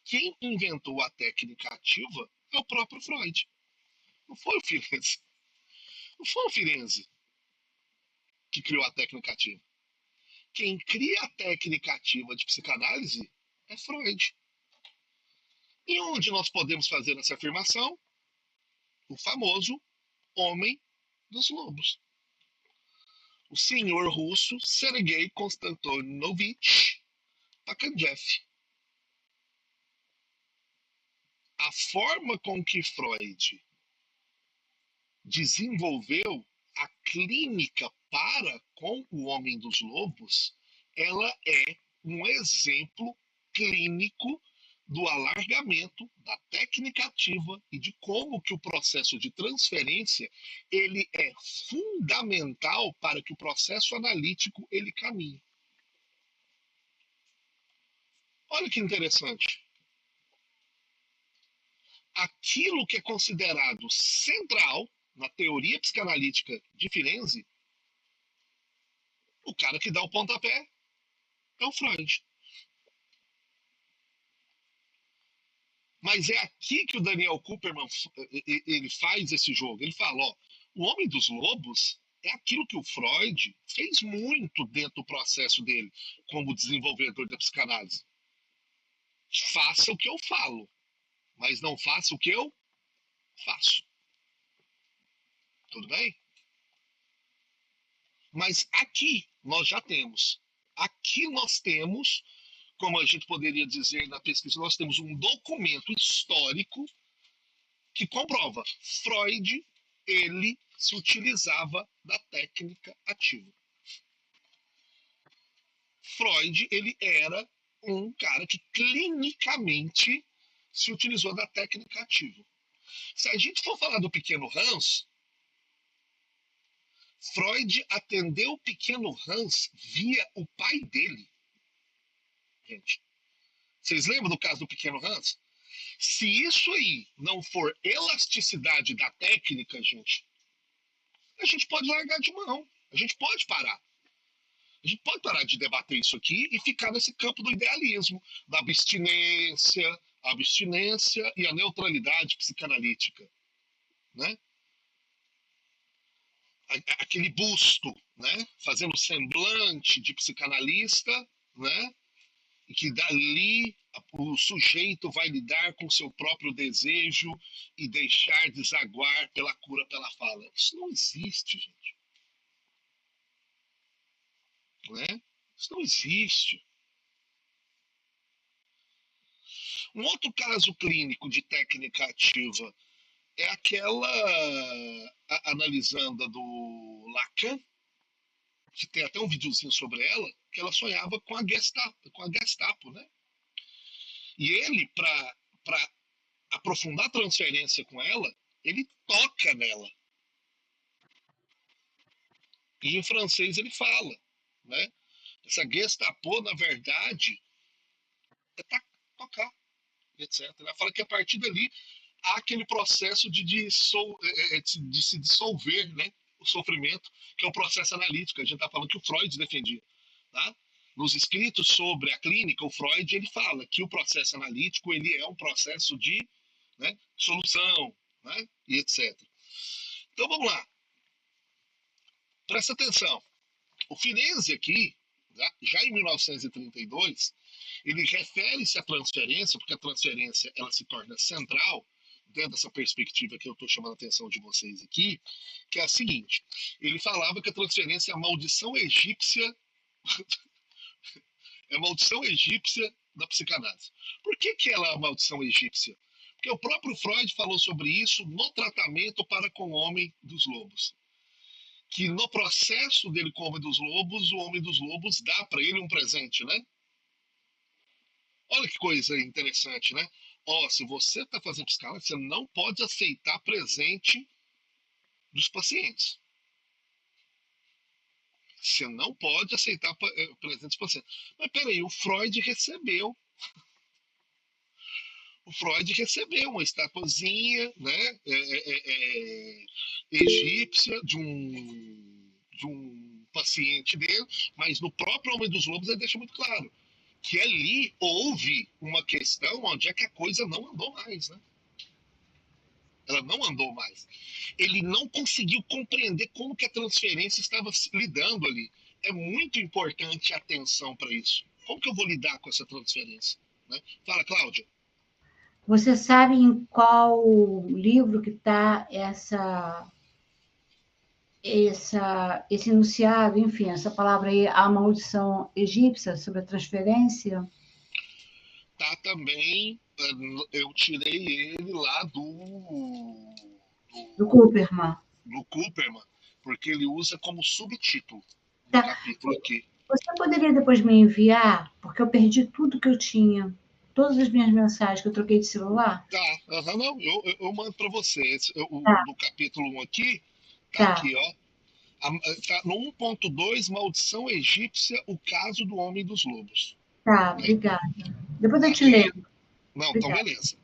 quem inventou a técnica ativa é o próprio Freud. Não foi o Firenze. Não foi o Firenze que criou a técnica ativa. Quem cria a técnica ativa de psicanálise é Freud. E onde nós podemos fazer essa afirmação? O famoso Homem dos Lobos. O senhor russo Sergei Konstantinovich Pakhanev. A forma com que Freud desenvolveu a clínica para com o Homem dos Lobos, ela é um exemplo clínico do alargamento da técnica ativa e de como que o processo de transferência ele é fundamental para que o processo analítico ele caminhe. Olha que interessante. Aquilo que é considerado central na teoria psicanalítica de Firenze, o cara que dá o pontapé é o Freud. Mas é aqui que o Daniel Kuperman ele faz esse jogo. Ele fala, ó, o Homem dos Lobos é aquilo que o Freud fez muito dentro do processo dele como desenvolvedor da psicanálise. Faça o que eu falo, mas não faça o que eu faço. Tudo bem? Mas aqui nós já temos. Aqui nós temos, como a gente poderia dizer na pesquisa, nós temos um documento histórico que comprova. Freud, ele se utilizava da técnica ativa. Freud, ele era um cara que clinicamente se utilizou da técnica ativa. Se a gente for falar do pequeno Hans, Freud atendeu o pequeno Hans via o pai dele. Gente, vocês lembram do caso do pequeno Hans? Se isso aí não for elasticidade da técnica, gente, a gente pode largar de mão. A gente pode parar. A gente pode parar de debater isso aqui e ficar nesse campo do idealismo, da abstinência e a neutralidade psicanalítica, né? Aquele busto, né? Fazendo semblante de psicanalista, né? E que dali o sujeito vai lidar com seu próprio desejo e deixar desaguar pela cura pela fala. Isso não existe, gente. Né? Isso não existe. Um outro caso clínico de técnica ativa é aquela analisanda do Lacan, que tem até um videozinho sobre ela, que ela sonhava com a Gestapo, né? E ele, para aprofundar a transferência com ela, ele toca nela. E em francês ele fala, né? Essa Gestapo, na verdade, tocar, etc. Ela fala que a partir dali há aquele processo de se dissolver, né, o sofrimento, que é o processo analítico. A gente está falando que o Freud defendia. Tá? Nos escritos sobre a clínica, o Freud ele fala que o processo analítico ele é um processo de, né, solução, né, e etc. Então vamos lá. Presta atenção. O Firenze aqui, já em 1932, ele refere-se à transferência, porque a transferência ela se torna central dentro dessa perspectiva que eu estou chamando a atenção de vocês aqui, que é a seguinte: ele falava que a transferência é a maldição egípcia, é a maldição egípcia da psicanálise. Por que ela é a maldição egípcia? Porque o próprio Freud falou sobre isso no tratamento para com o Homem dos Lobos. Que no processo dele com o Homem dos Lobos dá para ele um presente, né? Olha que coisa interessante, né? Se você está fazendo psicanálise, você não pode aceitar presente dos pacientes. Você não pode aceitar presente dos pacientes. Mas peraí, o Freud recebeu uma estatuazinha, né, egípcia de um paciente dele, mas no próprio Homem dos Lobos ele deixa muito claro que ali houve uma questão onde é que a coisa não andou mais, né? Ela não andou mais. Ele não conseguiu compreender como que a transferência estava lidando ali. É muito importante a atenção para isso. Como que eu vou lidar com essa transferência? Né? Fala, Cláudia. Você sabe em qual livro que está esse enunciado, enfim, essa palavra aí, a maldição egípcia sobre a transferência? Tá também, eu tirei ele lá do Cooperman. Do Cooperman, porque ele usa como subtítulo do Tá. capítulo aqui. Você poderia depois me enviar, porque eu perdi tudo que eu tinha, todas as minhas mensagens que eu troquei de celular? Tá, não, eu mando para você. Tá. Do capítulo 1 aqui, Tá. aqui, ó. Tá no 1.2, Maldição Egípcia, o caso do Homem dos Lobos. Tá, obrigada. Depois eu te lembro. Não, então beleza.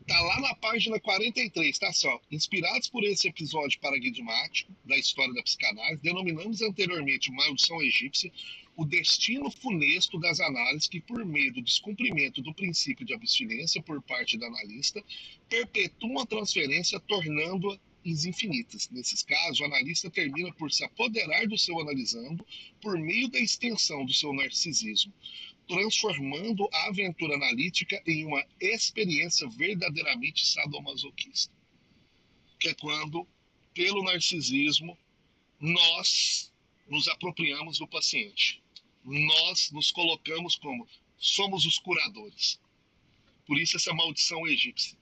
Tá lá na página 43, tá só. Inspirados por esse episódio paradigmático da história da psicanálise, denominamos anteriormente Maldição Egípcia o destino funesto das análises que, por meio do descumprimento do princípio de abstinência por parte do analista, perpetuam a transferência, tornando-a infinitas. Nesses casos, o analista termina por se apoderar do seu analisando por meio da extensão do seu narcisismo, transformando a aventura analítica em uma experiência verdadeiramente sadomasoquista. Que é quando, pelo narcisismo, nós nos apropriamos do paciente. Nós nos colocamos como somos os curadores. Por isso essa maldição egípcia.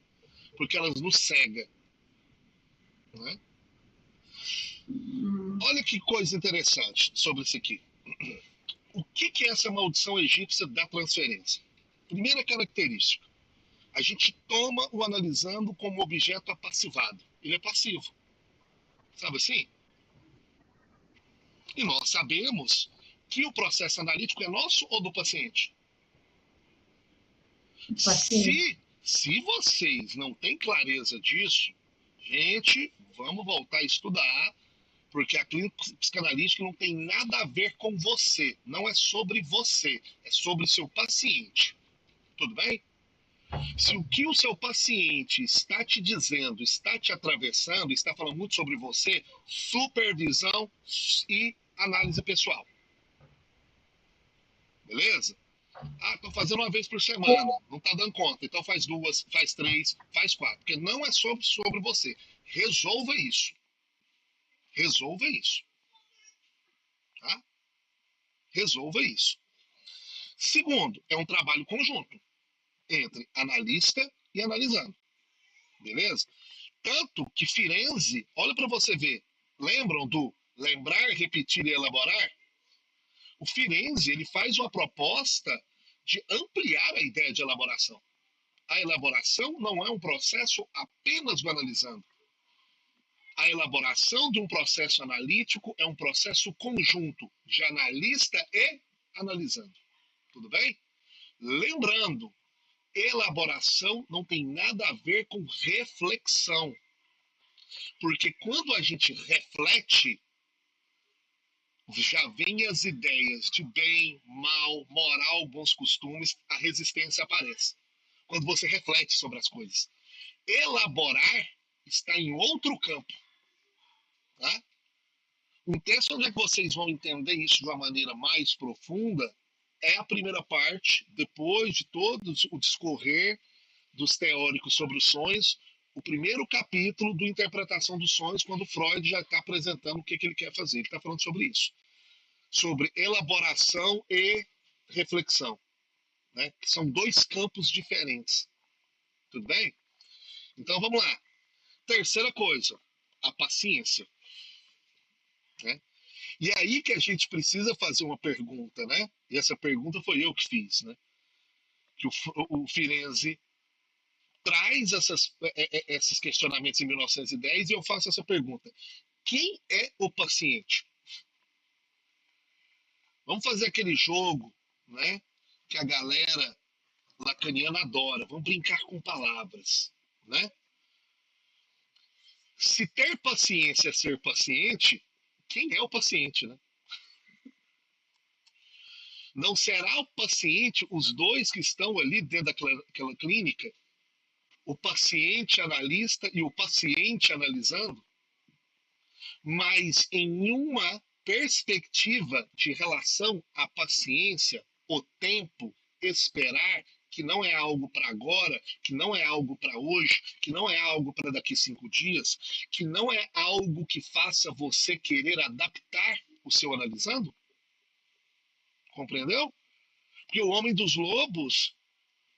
Porque ela nos cega. Né? Olha que coisa interessante sobre isso aqui. O que é essa maldição egípcia da transferência? Primeira característica. A gente toma o analisando como objeto apassivado. Ele é passivo. Sabe assim? E nós sabemos que o processo analítico é nosso ou do paciente? Se vocês não têm clareza disso, gente, vamos voltar a estudar, porque a clínica psicanalítica não tem nada a ver com você. Não é sobre você, é sobre seu paciente. Tudo bem? Se o que o seu paciente está te dizendo, está te atravessando, está falando muito sobre você, supervisão e análise pessoal. Beleza? Estou fazendo uma vez por semana, não está dando conta, então faz 2, faz 3, faz 4, porque não é sobre você. Resolva isso. Resolva isso. Tá? Resolva isso. Segundo, é um trabalho conjunto entre analista e analisando. Beleza? Tanto que Firenze, olha para você ver, lembram do lembrar, repetir e elaborar? O Firenze ele faz uma proposta de ampliar a ideia de elaboração. A elaboração não é um processo apenas do analisando. A elaboração de um processo analítico é um processo conjunto de analista e analisando. Tudo bem? Lembrando, elaboração não tem nada a ver com reflexão. Porque quando a gente reflete, já vem as ideias de bem, mal, moral, bons costumes, a resistência aparece. Quando você reflete sobre as coisas. Elaborar está em outro campo. Tá? Um texto onde vocês vão entender isso de uma maneira mais profunda é a primeira parte, depois de todo o discorrer dos teóricos sobre os sonhos, o primeiro capítulo do Interpretação dos Sonhos, quando Freud já está apresentando o que ele quer fazer. Ele está falando sobre isso. Sobre elaboração e reflexão. Né? Que são dois campos diferentes. Tudo bem? Então vamos lá. Terceira coisa, a paciência. Né? E é aí que a gente precisa fazer uma pergunta, né? E essa pergunta foi eu que fiz, né? Que o Firenze traz esses questionamentos em 1910 e eu faço essa pergunta. Quem é o paciente? Vamos fazer aquele jogo, né? Que a galera lacaniana adora. Vamos brincar com palavras, né? Se ter paciência é ser paciente, quem é o paciente, né? Não será o paciente, os dois que estão ali dentro daquela clínica, o paciente analista e o paciente analisando, mas em uma perspectiva de relação à paciência, o tempo, esperar, que não é algo para agora, que não é algo para hoje, que não é algo para daqui 5 dias, que não é algo que faça você querer adaptar o seu analisando? Compreendeu? Porque o Homem dos Lobos,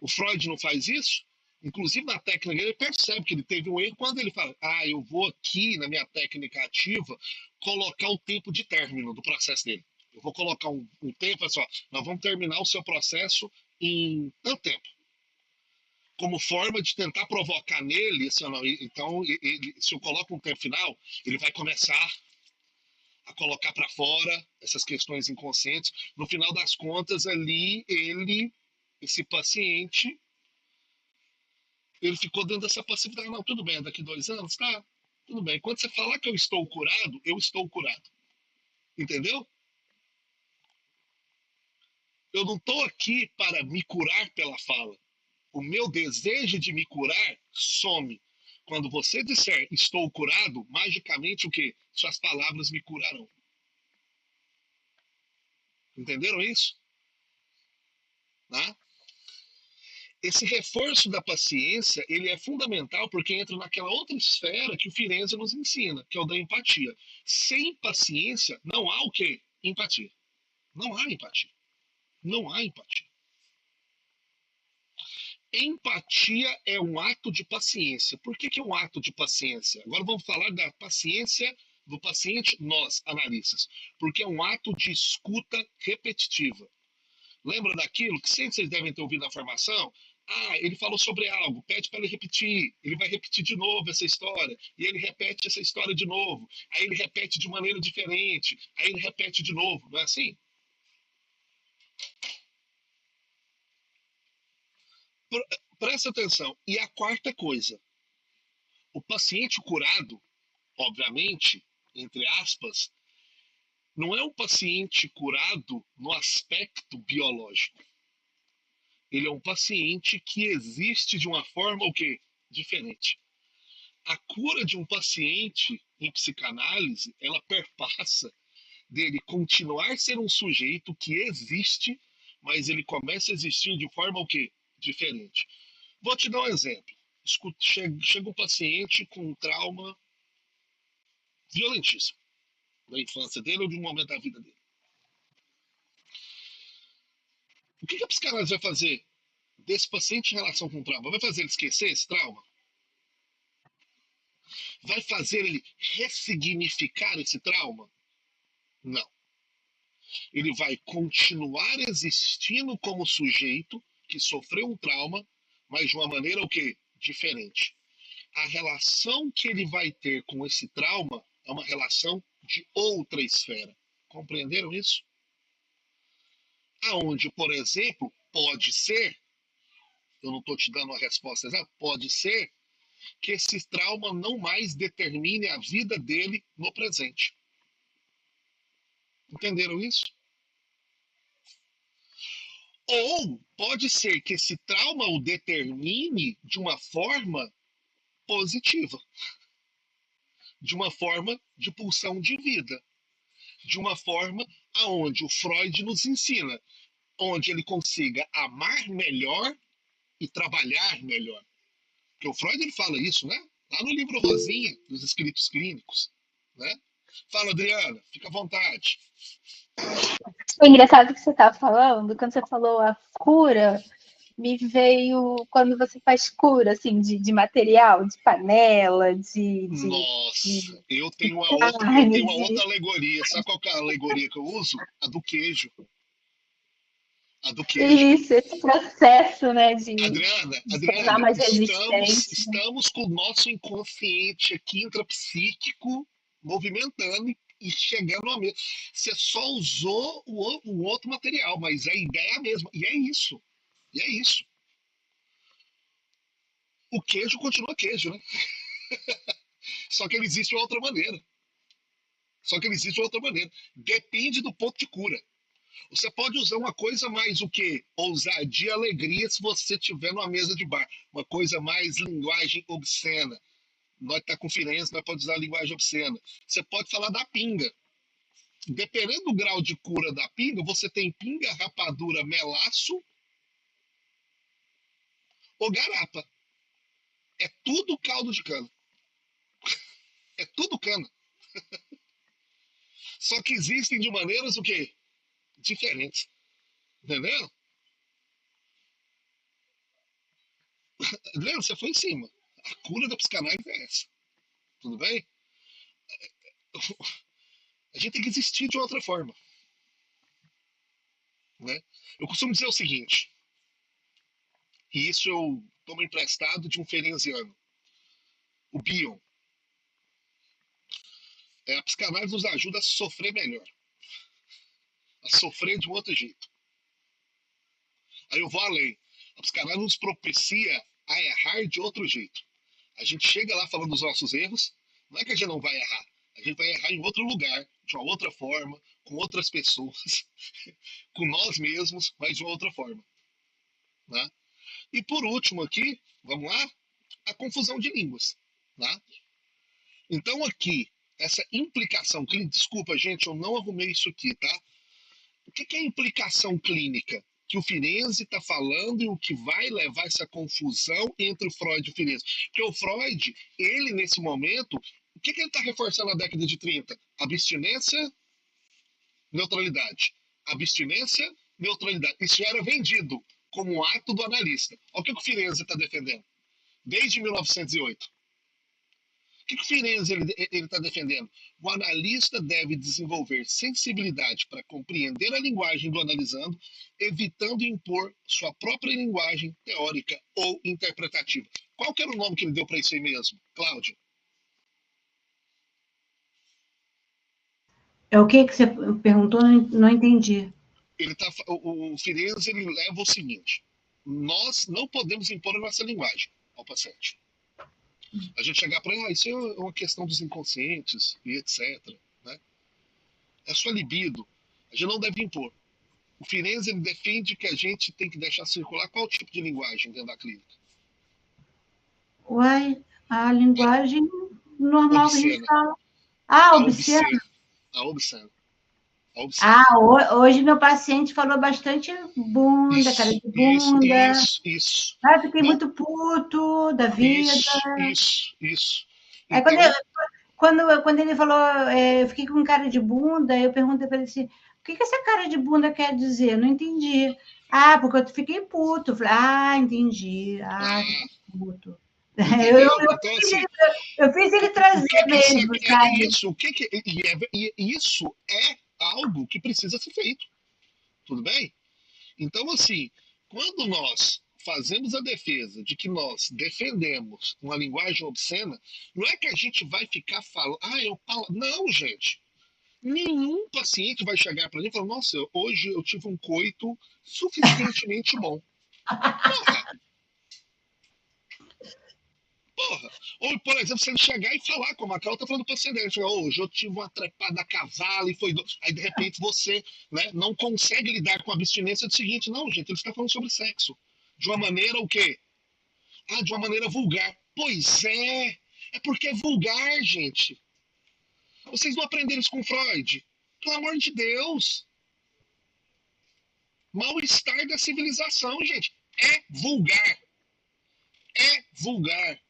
o Freud não faz isso? Inclusive na técnica ele percebe que ele teve um erro quando ele fala, eu vou aqui na minha técnica ativa colocar o tempo de término do processo dele. Eu vou colocar um tempo, assim, nós vamos terminar o seu processo em tanto tempo. Como forma de tentar provocar nele, assim, então se eu coloco um tempo final, ele vai começar a colocar para fora essas questões inconscientes. No final das contas, ali, esse paciente, ele ficou dentro dessa passividade. Não, tudo bem, daqui 2 anos, tá? Tudo bem. Quando você falar que eu estou curado, eu estou curado. Entendeu? Eu não estou aqui para me curar pela fala. O meu desejo de me curar some. Quando você disser estou curado, magicamente o quê? Suas palavras me curarão. Entenderam isso? Tá? Esse reforço da paciência, ele é fundamental porque entra naquela outra esfera que o Firenze nos ensina, que é o da empatia. Sem paciência, não há o quê? Empatia. Não há empatia. Não há empatia. Empatia é um ato de paciência. Por que é um ato de paciência? Agora vamos falar da paciência do paciente, nós, analistas. Porque é um ato de escuta repetitiva. Lembra daquilo que sempre vocês devem ter ouvido na formação? Ele falou sobre algo, pede para ele repetir. Ele vai repetir de novo essa história. E ele repete essa história de novo. Aí ele repete de maneira diferente. Aí ele repete de novo. Não é assim? Presta atenção. E a quarta coisa. O paciente curado, obviamente, entre aspas, não é um paciente curado no aspecto biológico. Ele é um paciente que existe de uma forma o quê? Diferente. A cura de um paciente em psicanálise, ela perpassa dele continuar sendo um sujeito que existe, mas ele começa a existir de forma o quê? Diferente. Vou te dar um exemplo. Chega um paciente com um trauma violentíssimo da infância dele ou de um momento da vida dele. O que a psicanálise vai fazer desse paciente em relação com o trauma? Vai fazer ele esquecer esse trauma? Vai fazer ele ressignificar esse trauma? Não. Ele vai continuar existindo como sujeito que sofreu um trauma, mas de uma maneira o quê? Diferente. A relação que ele vai ter com esse trauma é uma relação de outra esfera. Compreenderam isso? Aonde, por exemplo, pode ser, eu não estou te dando a resposta exata, pode ser que esse trauma não mais determine a vida dele no presente. Entenderam isso? Ou pode ser que esse trauma o determine de uma forma positiva, de uma forma de pulsão de vida, de uma forma aonde o Freud nos ensina, onde ele consiga amar melhor e trabalhar melhor. Porque o Freud ele fala isso, né? Lá no livro Rosinha, dos escritos clínicos, né? Fala, Adriana, fica à vontade. Foi engraçado que você estava falando, quando você falou a cura, me veio quando você faz cura, assim, de material, de panela, Nossa, eu tenho uma outra alegoria. Sabe qual que é a alegoria que eu uso? A do queijo. A do queijo. Isso, esse processo, né, Adriana, mais estamos com o nosso inconsciente aqui, intrapsíquico, movimentando e chegando a mesma. Você só usou o outro material, mas a ideia é a mesma. E é isso. E é isso. O queijo continua queijo, né? Só que ele existe de outra maneira. Depende do ponto de cura. Você pode usar uma coisa mais o quê? Ousadia e alegria se você estiver numa mesa de bar. Uma coisa mais linguagem obscena. Nós tá com Firenze, nós podemos usar a linguagem obscena. Você pode falar da pinga. Dependendo do grau de cura da pinga, você tem pinga, rapadura, melaço ou garapa. É tudo caldo de cana. É tudo cana. Só que existem de maneiras o quê? Diferentes. Entendeu? Leandro, você foi em cima. A cura da psicanálise é essa. Tudo bem? A gente tem que existir de outra forma. Né? Eu costumo dizer o seguinte, e isso eu tomo emprestado de um ferenziano, o Bion. A psicanálise nos ajuda a sofrer melhor. A sofrer de um outro jeito. Aí eu vou além. A psicanálise nos propicia a errar de outro jeito. A gente chega lá falando dos nossos erros, não é que a gente não vai errar. A gente vai errar em outro lugar, de uma outra forma, com outras pessoas, com nós mesmos, mas de uma outra forma. Né? E por último aqui, vamos lá, a confusão de línguas. Né? Então aqui, essa implicação clínica, desculpa gente, eu não arrumei isso aqui, tá? O que é implicação clínica? Que o Firenze está falando e o que vai levar essa confusão entre o Freud e o Firenze. Porque o Freud, ele nesse momento, o que ele está reforçando na década de 30? Abstinência, neutralidade. Abstinência, neutralidade. Isso era vendido como um ato do analista. Olha o que o Firenze está defendendo. Desde 1908. O que o Firenze está defendendo? O analista deve desenvolver sensibilidade para compreender a linguagem do analisando, evitando impor sua própria linguagem teórica ou interpretativa. Qual que era o nome que ele deu para isso aí mesmo, Cláudio? É o que você perguntou? Não entendi. O Firenze ele leva o seguinte: nós não podemos impor a nossa linguagem ao paciente. A gente chegar para ele, isso é uma questão dos inconscientes e etc. Né? É sua libido. A gente não deve impor. O Firenze ele defende que a gente tem que deixar circular qual tipo de linguagem dentro da clínica? Uai, a linguagem normal obscena. Que a gente fala. Ah, obscena. A obscena. Hoje meu paciente falou bastante bunda, isso, cara de bunda. Isso. Ah, fiquei muito puto da vida. Isso. Aí quando ele falou, eu fiquei com cara de bunda, eu perguntei para ele assim, o que essa cara de bunda quer dizer? Eu não entendi. Ah, porque eu fiquei puto. Eu falei, entendi. Puto. Eu fiz ele trazer mesmo, sabe? Isso é algo que precisa ser feito. Tudo bem? Então, assim, quando nós fazemos a defesa de que nós defendemos uma linguagem obscena, não é que a gente vai ficar falando, eu falo. Não, gente. Nenhum paciente vai chegar para mim e falar, nossa, hoje eu tive um coito suficientemente bom. Porra. Ou, por exemplo, se ele chegar e falar, como a Carol tá falando para você, né? Hoje eu tive uma trepada a cavalo e foi. Aí, de repente, você, né, não consegue lidar com a abstinência do seguinte. Não, gente, ele está falando sobre sexo. De uma maneira o quê? Ah, de uma maneira vulgar. Pois é. É porque é vulgar, gente. Vocês não aprenderam isso com Freud? Pelo amor de Deus. Mal-estar da civilização, gente. É vulgar. É vulgar.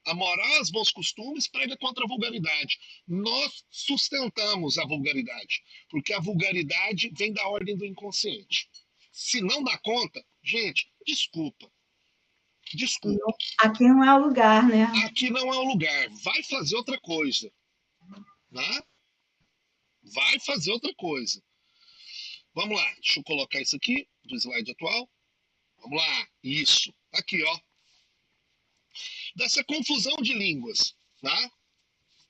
A moral, os bons costumes prega contra a vulgaridade. Nós sustentamos a vulgaridade, porque a vulgaridade vem da ordem do inconsciente. Se não dá conta, gente, desculpa. Desculpa. Aqui não é o lugar, né? Aqui não é o lugar. Vai fazer outra coisa. Né? Vai fazer outra coisa. Vamos lá, deixa eu colocar isso aqui do slide atual. Vamos lá, isso. Aqui, ó. Dessa confusão de línguas, tá?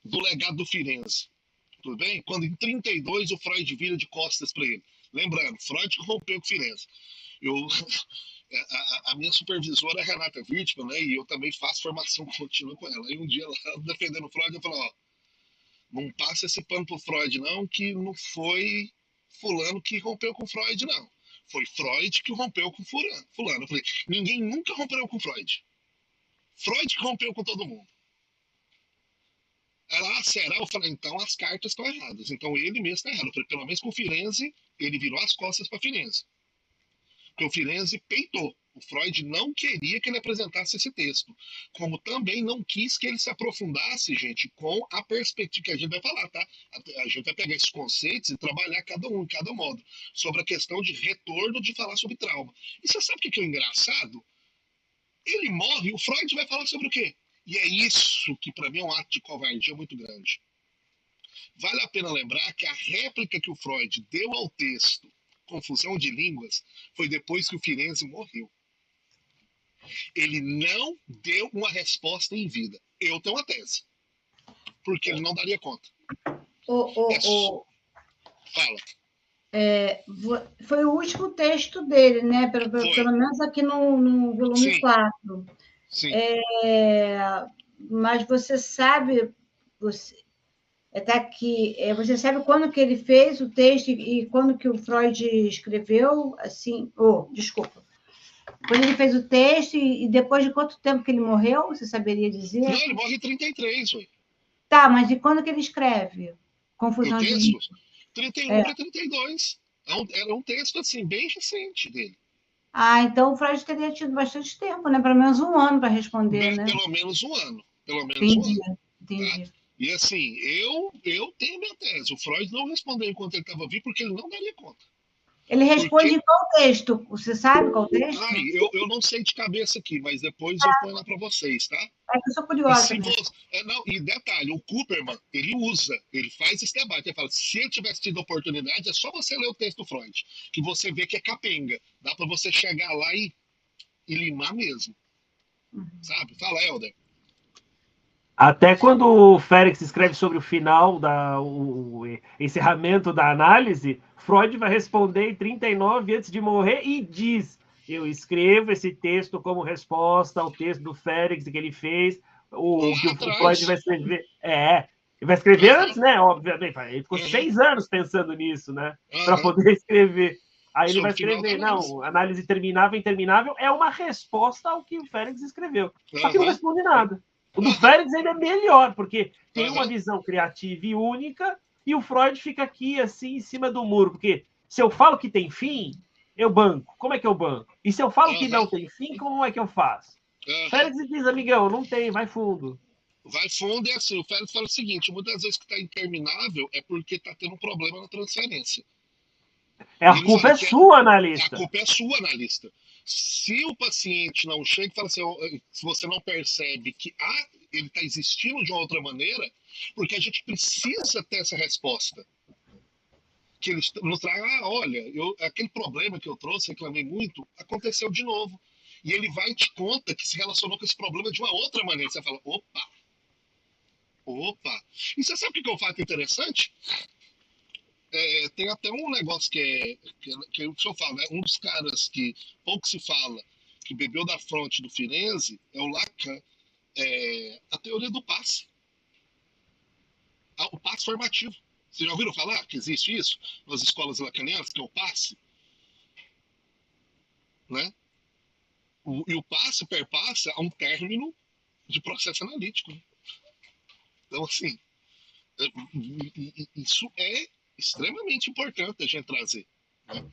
Do legado do Firenze. Tudo bem? Quando em 32 o Freud vira de costas para ele. Lembrando, Freud rompeu com Firenze. A minha supervisora é a Renata Wirtmann, né? E eu também faço formação contínua com ela. E um dia, ela defendendo o Freud, eu falei, ó, não passa esse pano pro Freud, não, que não foi fulano que rompeu com Freud, não. Foi Freud que rompeu com fulano. Eu falei, ninguém nunca rompeu com Freud. Freud que rompeu com todo mundo. Ela, será? Eu falei, então as cartas estão erradas. Então ele mesmo está errado. Eu falei, pelo menos com o Firenze, ele virou as costas para Firenze. Porque o Firenze peitou. O Freud não queria que ele apresentasse esse texto. Como também não quis que ele se aprofundasse, gente, com a perspectiva que a gente vai falar, tá? A gente vai pegar esses conceitos e trabalhar cada um, em cada modo. Sobre a questão de retorno, de falar sobre trauma. E você sabe o que é engraçado? Ele morre, o Freud vai falar sobre o quê? E é isso que para mim é um ato de covardia muito grande. Vale a pena lembrar que a réplica que o Freud deu ao texto Confusão de Línguas foi depois que o Firenze morreu. Ele não deu uma resposta em vida. Eu tenho uma tese. Porque ele não daria conta. Fala. Foi o último texto dele, né? Pelo menos aqui no volume Sim. 4. Sim. Mas você sabe, tá aqui, você sabe quando que ele fez o texto e quando que o Freud escreveu? Assim, desculpa. Quando ele fez o texto e depois de quanto tempo que ele morreu, você saberia dizer? Não, ele morre em 33, ué. Tá, mas e quando que ele escreve? Confusão de texto? 31 para 32. Era um texto, assim, bem recente dele. Então o Freud teria tido bastante tempo, né? Pelo menos um ano para responder, né? Pelo menos um ano. Entendi. Tá? E assim, eu tenho minha tese. O Freud não respondeu enquanto ele estava vivo porque ele não daria conta. Ele responde em qual texto? Você sabe qual texto? Eu não sei de cabeça aqui, mas depois eu ponho lá para vocês, tá? Eu sou curiosa. E detalhe, o Cooperman, ele faz esse debate. Ele fala, se ele tivesse tido oportunidade, é só você ler o texto do Freud, que você vê que é capenga. Dá para você chegar lá e limar mesmo. Sabe? Fala, Helder. Até quando o Félix escreve sobre o final, o encerramento da análise, Freud vai responder em 39 antes de morrer e diz: eu escrevo esse texto como resposta ao texto do Félix que ele fez, o Freud vai escrever. Ele vai escrever antes, né? Obviamente. Ele ficou 6 anos pensando nisso, né? Para poder escrever. Aí ele vai escrever, não, análise terminável e interminável é uma resposta ao que o Félix escreveu. Só que não responde nada. O do Félix ainda é melhor, porque tem uma visão criativa e única, e o Freud fica aqui, assim, em cima do muro. Porque se eu falo que tem fim, eu banco. Como é que eu banco? E se eu falo que não tem fim, como é que eu faço? Félix diz, amigão, não tem, vai fundo. Vai fundo e assim, o Félix fala o seguinte, muitas vezes que está interminável é porque está tendo um problema na transferência. A culpa é sua, analista. A culpa é sua, analista. Se o paciente não chega e fala assim, se você não percebe que ele está existindo de uma outra maneira, porque a gente precisa ter essa resposta. Que ele nos traga, olha, aquele problema que eu trouxe, reclamei muito, aconteceu de novo. E ele vai e te conta que se relacionou com esse problema de uma outra maneira. Você fala, opa. E você sabe o que é um fato interessante? tem até um negócio que o senhor fala, né? Um dos caras que pouco se fala, que bebeu da fonte do Firenze, é o Lacan, a teoria do passe. O passe formativo. Vocês já ouviram falar que existe isso nas escolas lacanianas, que é o passe? Né? E o passe perpassa a um término de processo analítico. Né? Então, assim, isso é extremamente importante a gente trazer. Né?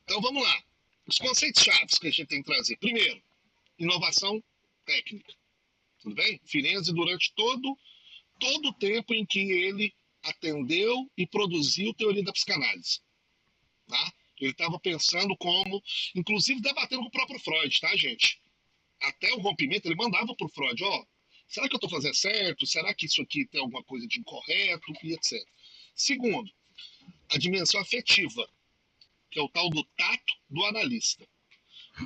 Então, vamos lá. Os conceitos chaves que a gente tem que trazer. Primeiro, inovação técnica. Tudo bem? Firenze, durante todo o tempo em que ele atendeu e produziu teoria da psicanálise. Tá? Ele estava pensando como, inclusive debatendo com o próprio Freud, tá, gente? Até o rompimento, ele mandava para o Freud, será que eu estou fazendo certo? Será que isso aqui tem alguma coisa de incorreto? E etc. Segundo, a dimensão afetiva, que é o tal do tato do analista.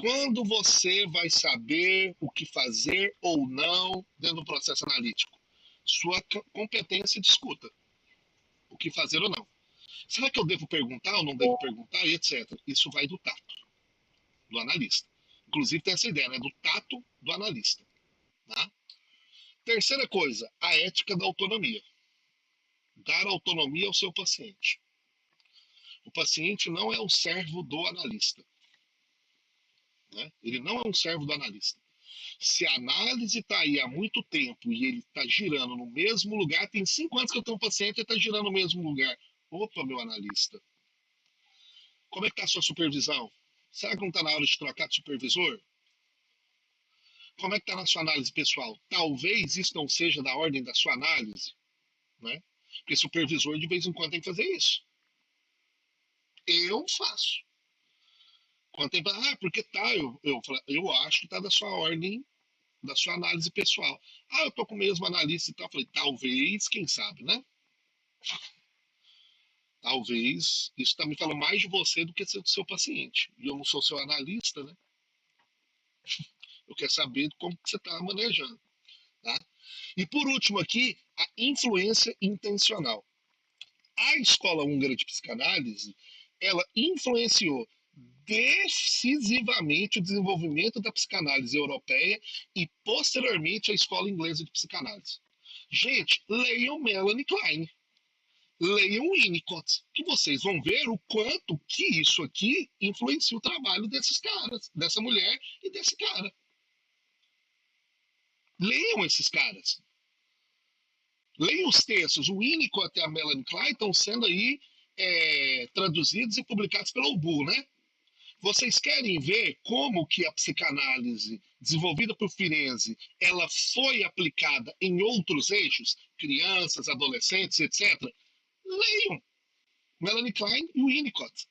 Quando você vai saber o que fazer ou não dentro do processo analítico? Sua competência de escuta. O que fazer ou não. Será que eu devo perguntar ou não devo perguntar? E etc. Isso vai do tato, do analista. Inclusive tem essa ideia, né? Do tato do analista. Tá? Terceira coisa, a ética da autonomia. Dar autonomia ao seu paciente. O paciente não é um servo do analista. Né? Ele não é um servo do analista. Se a análise está aí há muito tempo e ele está girando no mesmo lugar, tem 5 anos que eu tenho um paciente e está girando no mesmo lugar. Opa, meu analista. Como é que está a sua supervisão? Será que não está na hora de trocar de supervisor? Como é que está na sua análise pessoal? Talvez isso não seja da ordem da sua análise. Né? Porque supervisor de vez em quando tem que fazer isso. Eu faço. Quando tem porque tá, eu acho que tá da sua ordem, da sua análise pessoal. Eu tô com o mesmo analista e tal. Falei, talvez, quem sabe, né? Talvez isso tá me falando mais de você do que do seu paciente. E eu não sou seu analista, né? Eu quero saber como que você tá manejando. Tá? E por último aqui, a influência intencional. A escola húngara de psicanálise, ela influenciou decisivamente o desenvolvimento da psicanálise europeia e, posteriormente, a escola inglesa de psicanálise. Gente, leiam Melanie Klein, leiam Winnicott, que vocês vão ver o quanto que isso aqui influencia o trabalho desses caras, dessa mulher e desse cara. Leiam esses caras. Leiam os textos. O Winnicott e a Melanie Klein estão sendo aí traduzidos e publicados pela UBU, né? Vocês querem ver como que a psicanálise desenvolvida por Firenze, ela foi aplicada em outros eixos, crianças, adolescentes, etc. Leiam Melanie Klein e Winnicott.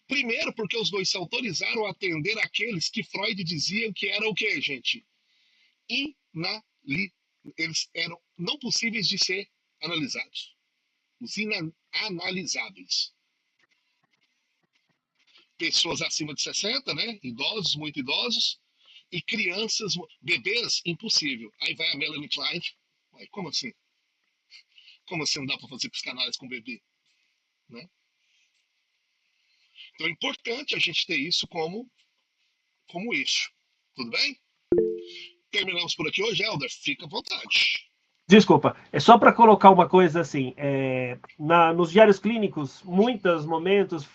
Primeiro, porque os dois se autorizaram a atender aqueles que Freud dizia que eram o quê, gente? Eles eram não possíveis de ser analisados. Os inanalisáveis. Pessoas acima de 60, né? Idosos, muito idosos, e crianças, bebês, impossível. Aí vai a Melanie Klein. Ué, como assim? Como assim não dá para fazer psicanálise com bebê? Né? Então é importante a gente ter isso como eixo. Tudo bem? Terminamos por aqui hoje, Helder. Fica à vontade. Desculpa, é só para colocar uma coisa assim, nos diários clínicos, muitos momentos,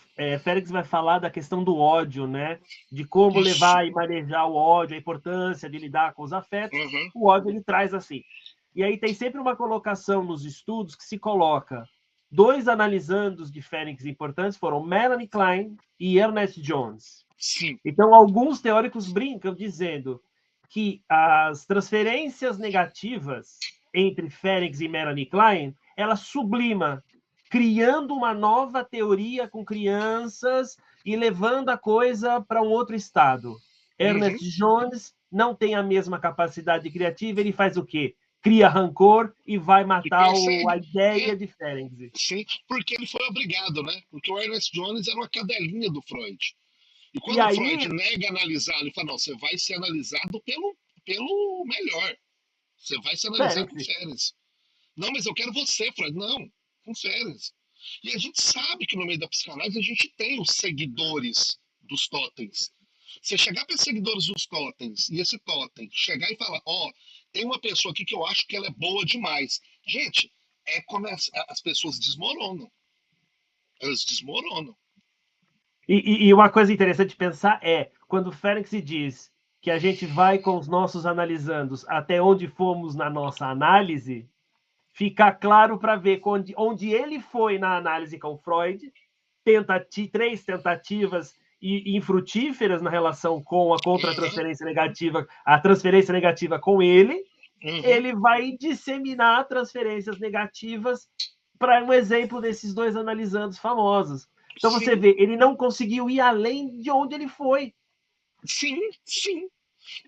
Félix vai falar da questão do ódio, né? De como levar e manejar o ódio, a importância de lidar com os afetos. Uhum. O ódio ele traz assim. E aí tem sempre uma colocação nos estudos que se coloca 2 analisandos de Félix importantes foram Melanie Klein e Ernest Jones. Sim. Então alguns teóricos brincam dizendo que as transferências negativas entre Félix e Melanie Klein, ela sublima, criando uma nova teoria com crianças e levando a coisa para um outro estado. Ernest Jones não tem a mesma capacidade criativa, ele faz o quê? Cria rancor e vai matar a ideia de Félix. Sim, porque ele foi obrigado, né? Porque o Ernest Jones era uma cadelinha do Freud. E quando o Freud nega analisar, ele fala, não, você vai ser analisado pelo melhor. Você vai ser analisado com Félix. Não, mas eu quero você, Freud. Não, com Félix. E a gente sabe que no meio da psicanálise a gente tem os seguidores dos totens. Você chegar para os seguidores dos totens e esse totem chegar e falar, tem uma pessoa aqui que eu acho que ela é boa demais. Gente, como as pessoas desmoronam. Elas desmoronam. E uma coisa interessante de pensar quando o Félix diz que a gente vai com os nossos analisandos até onde fomos na nossa análise, fica claro para ver onde ele foi na análise com Freud, 3 tentativas infrutíferas na relação com a contra-transferência negativa, a transferência negativa com ele, ele vai disseminar transferências negativas para um exemplo desses 2 analisandos famosos. Então você vê, ele não conseguiu ir além de onde ele foi. Sim.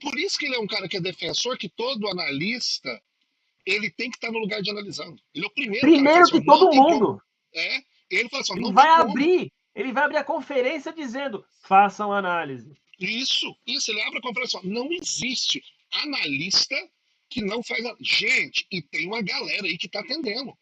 Por isso que ele é um cara que é defensor, que todo analista ele tem que estar no lugar de analisando. Ele é o primeiro que todo mundo. Ele fala assim, ele vai abrir a conferência dizendo, façam análise. Isso, ele abre a conferência. Não existe analista que não faz. Gente, e tem uma galera aí que está atendendo.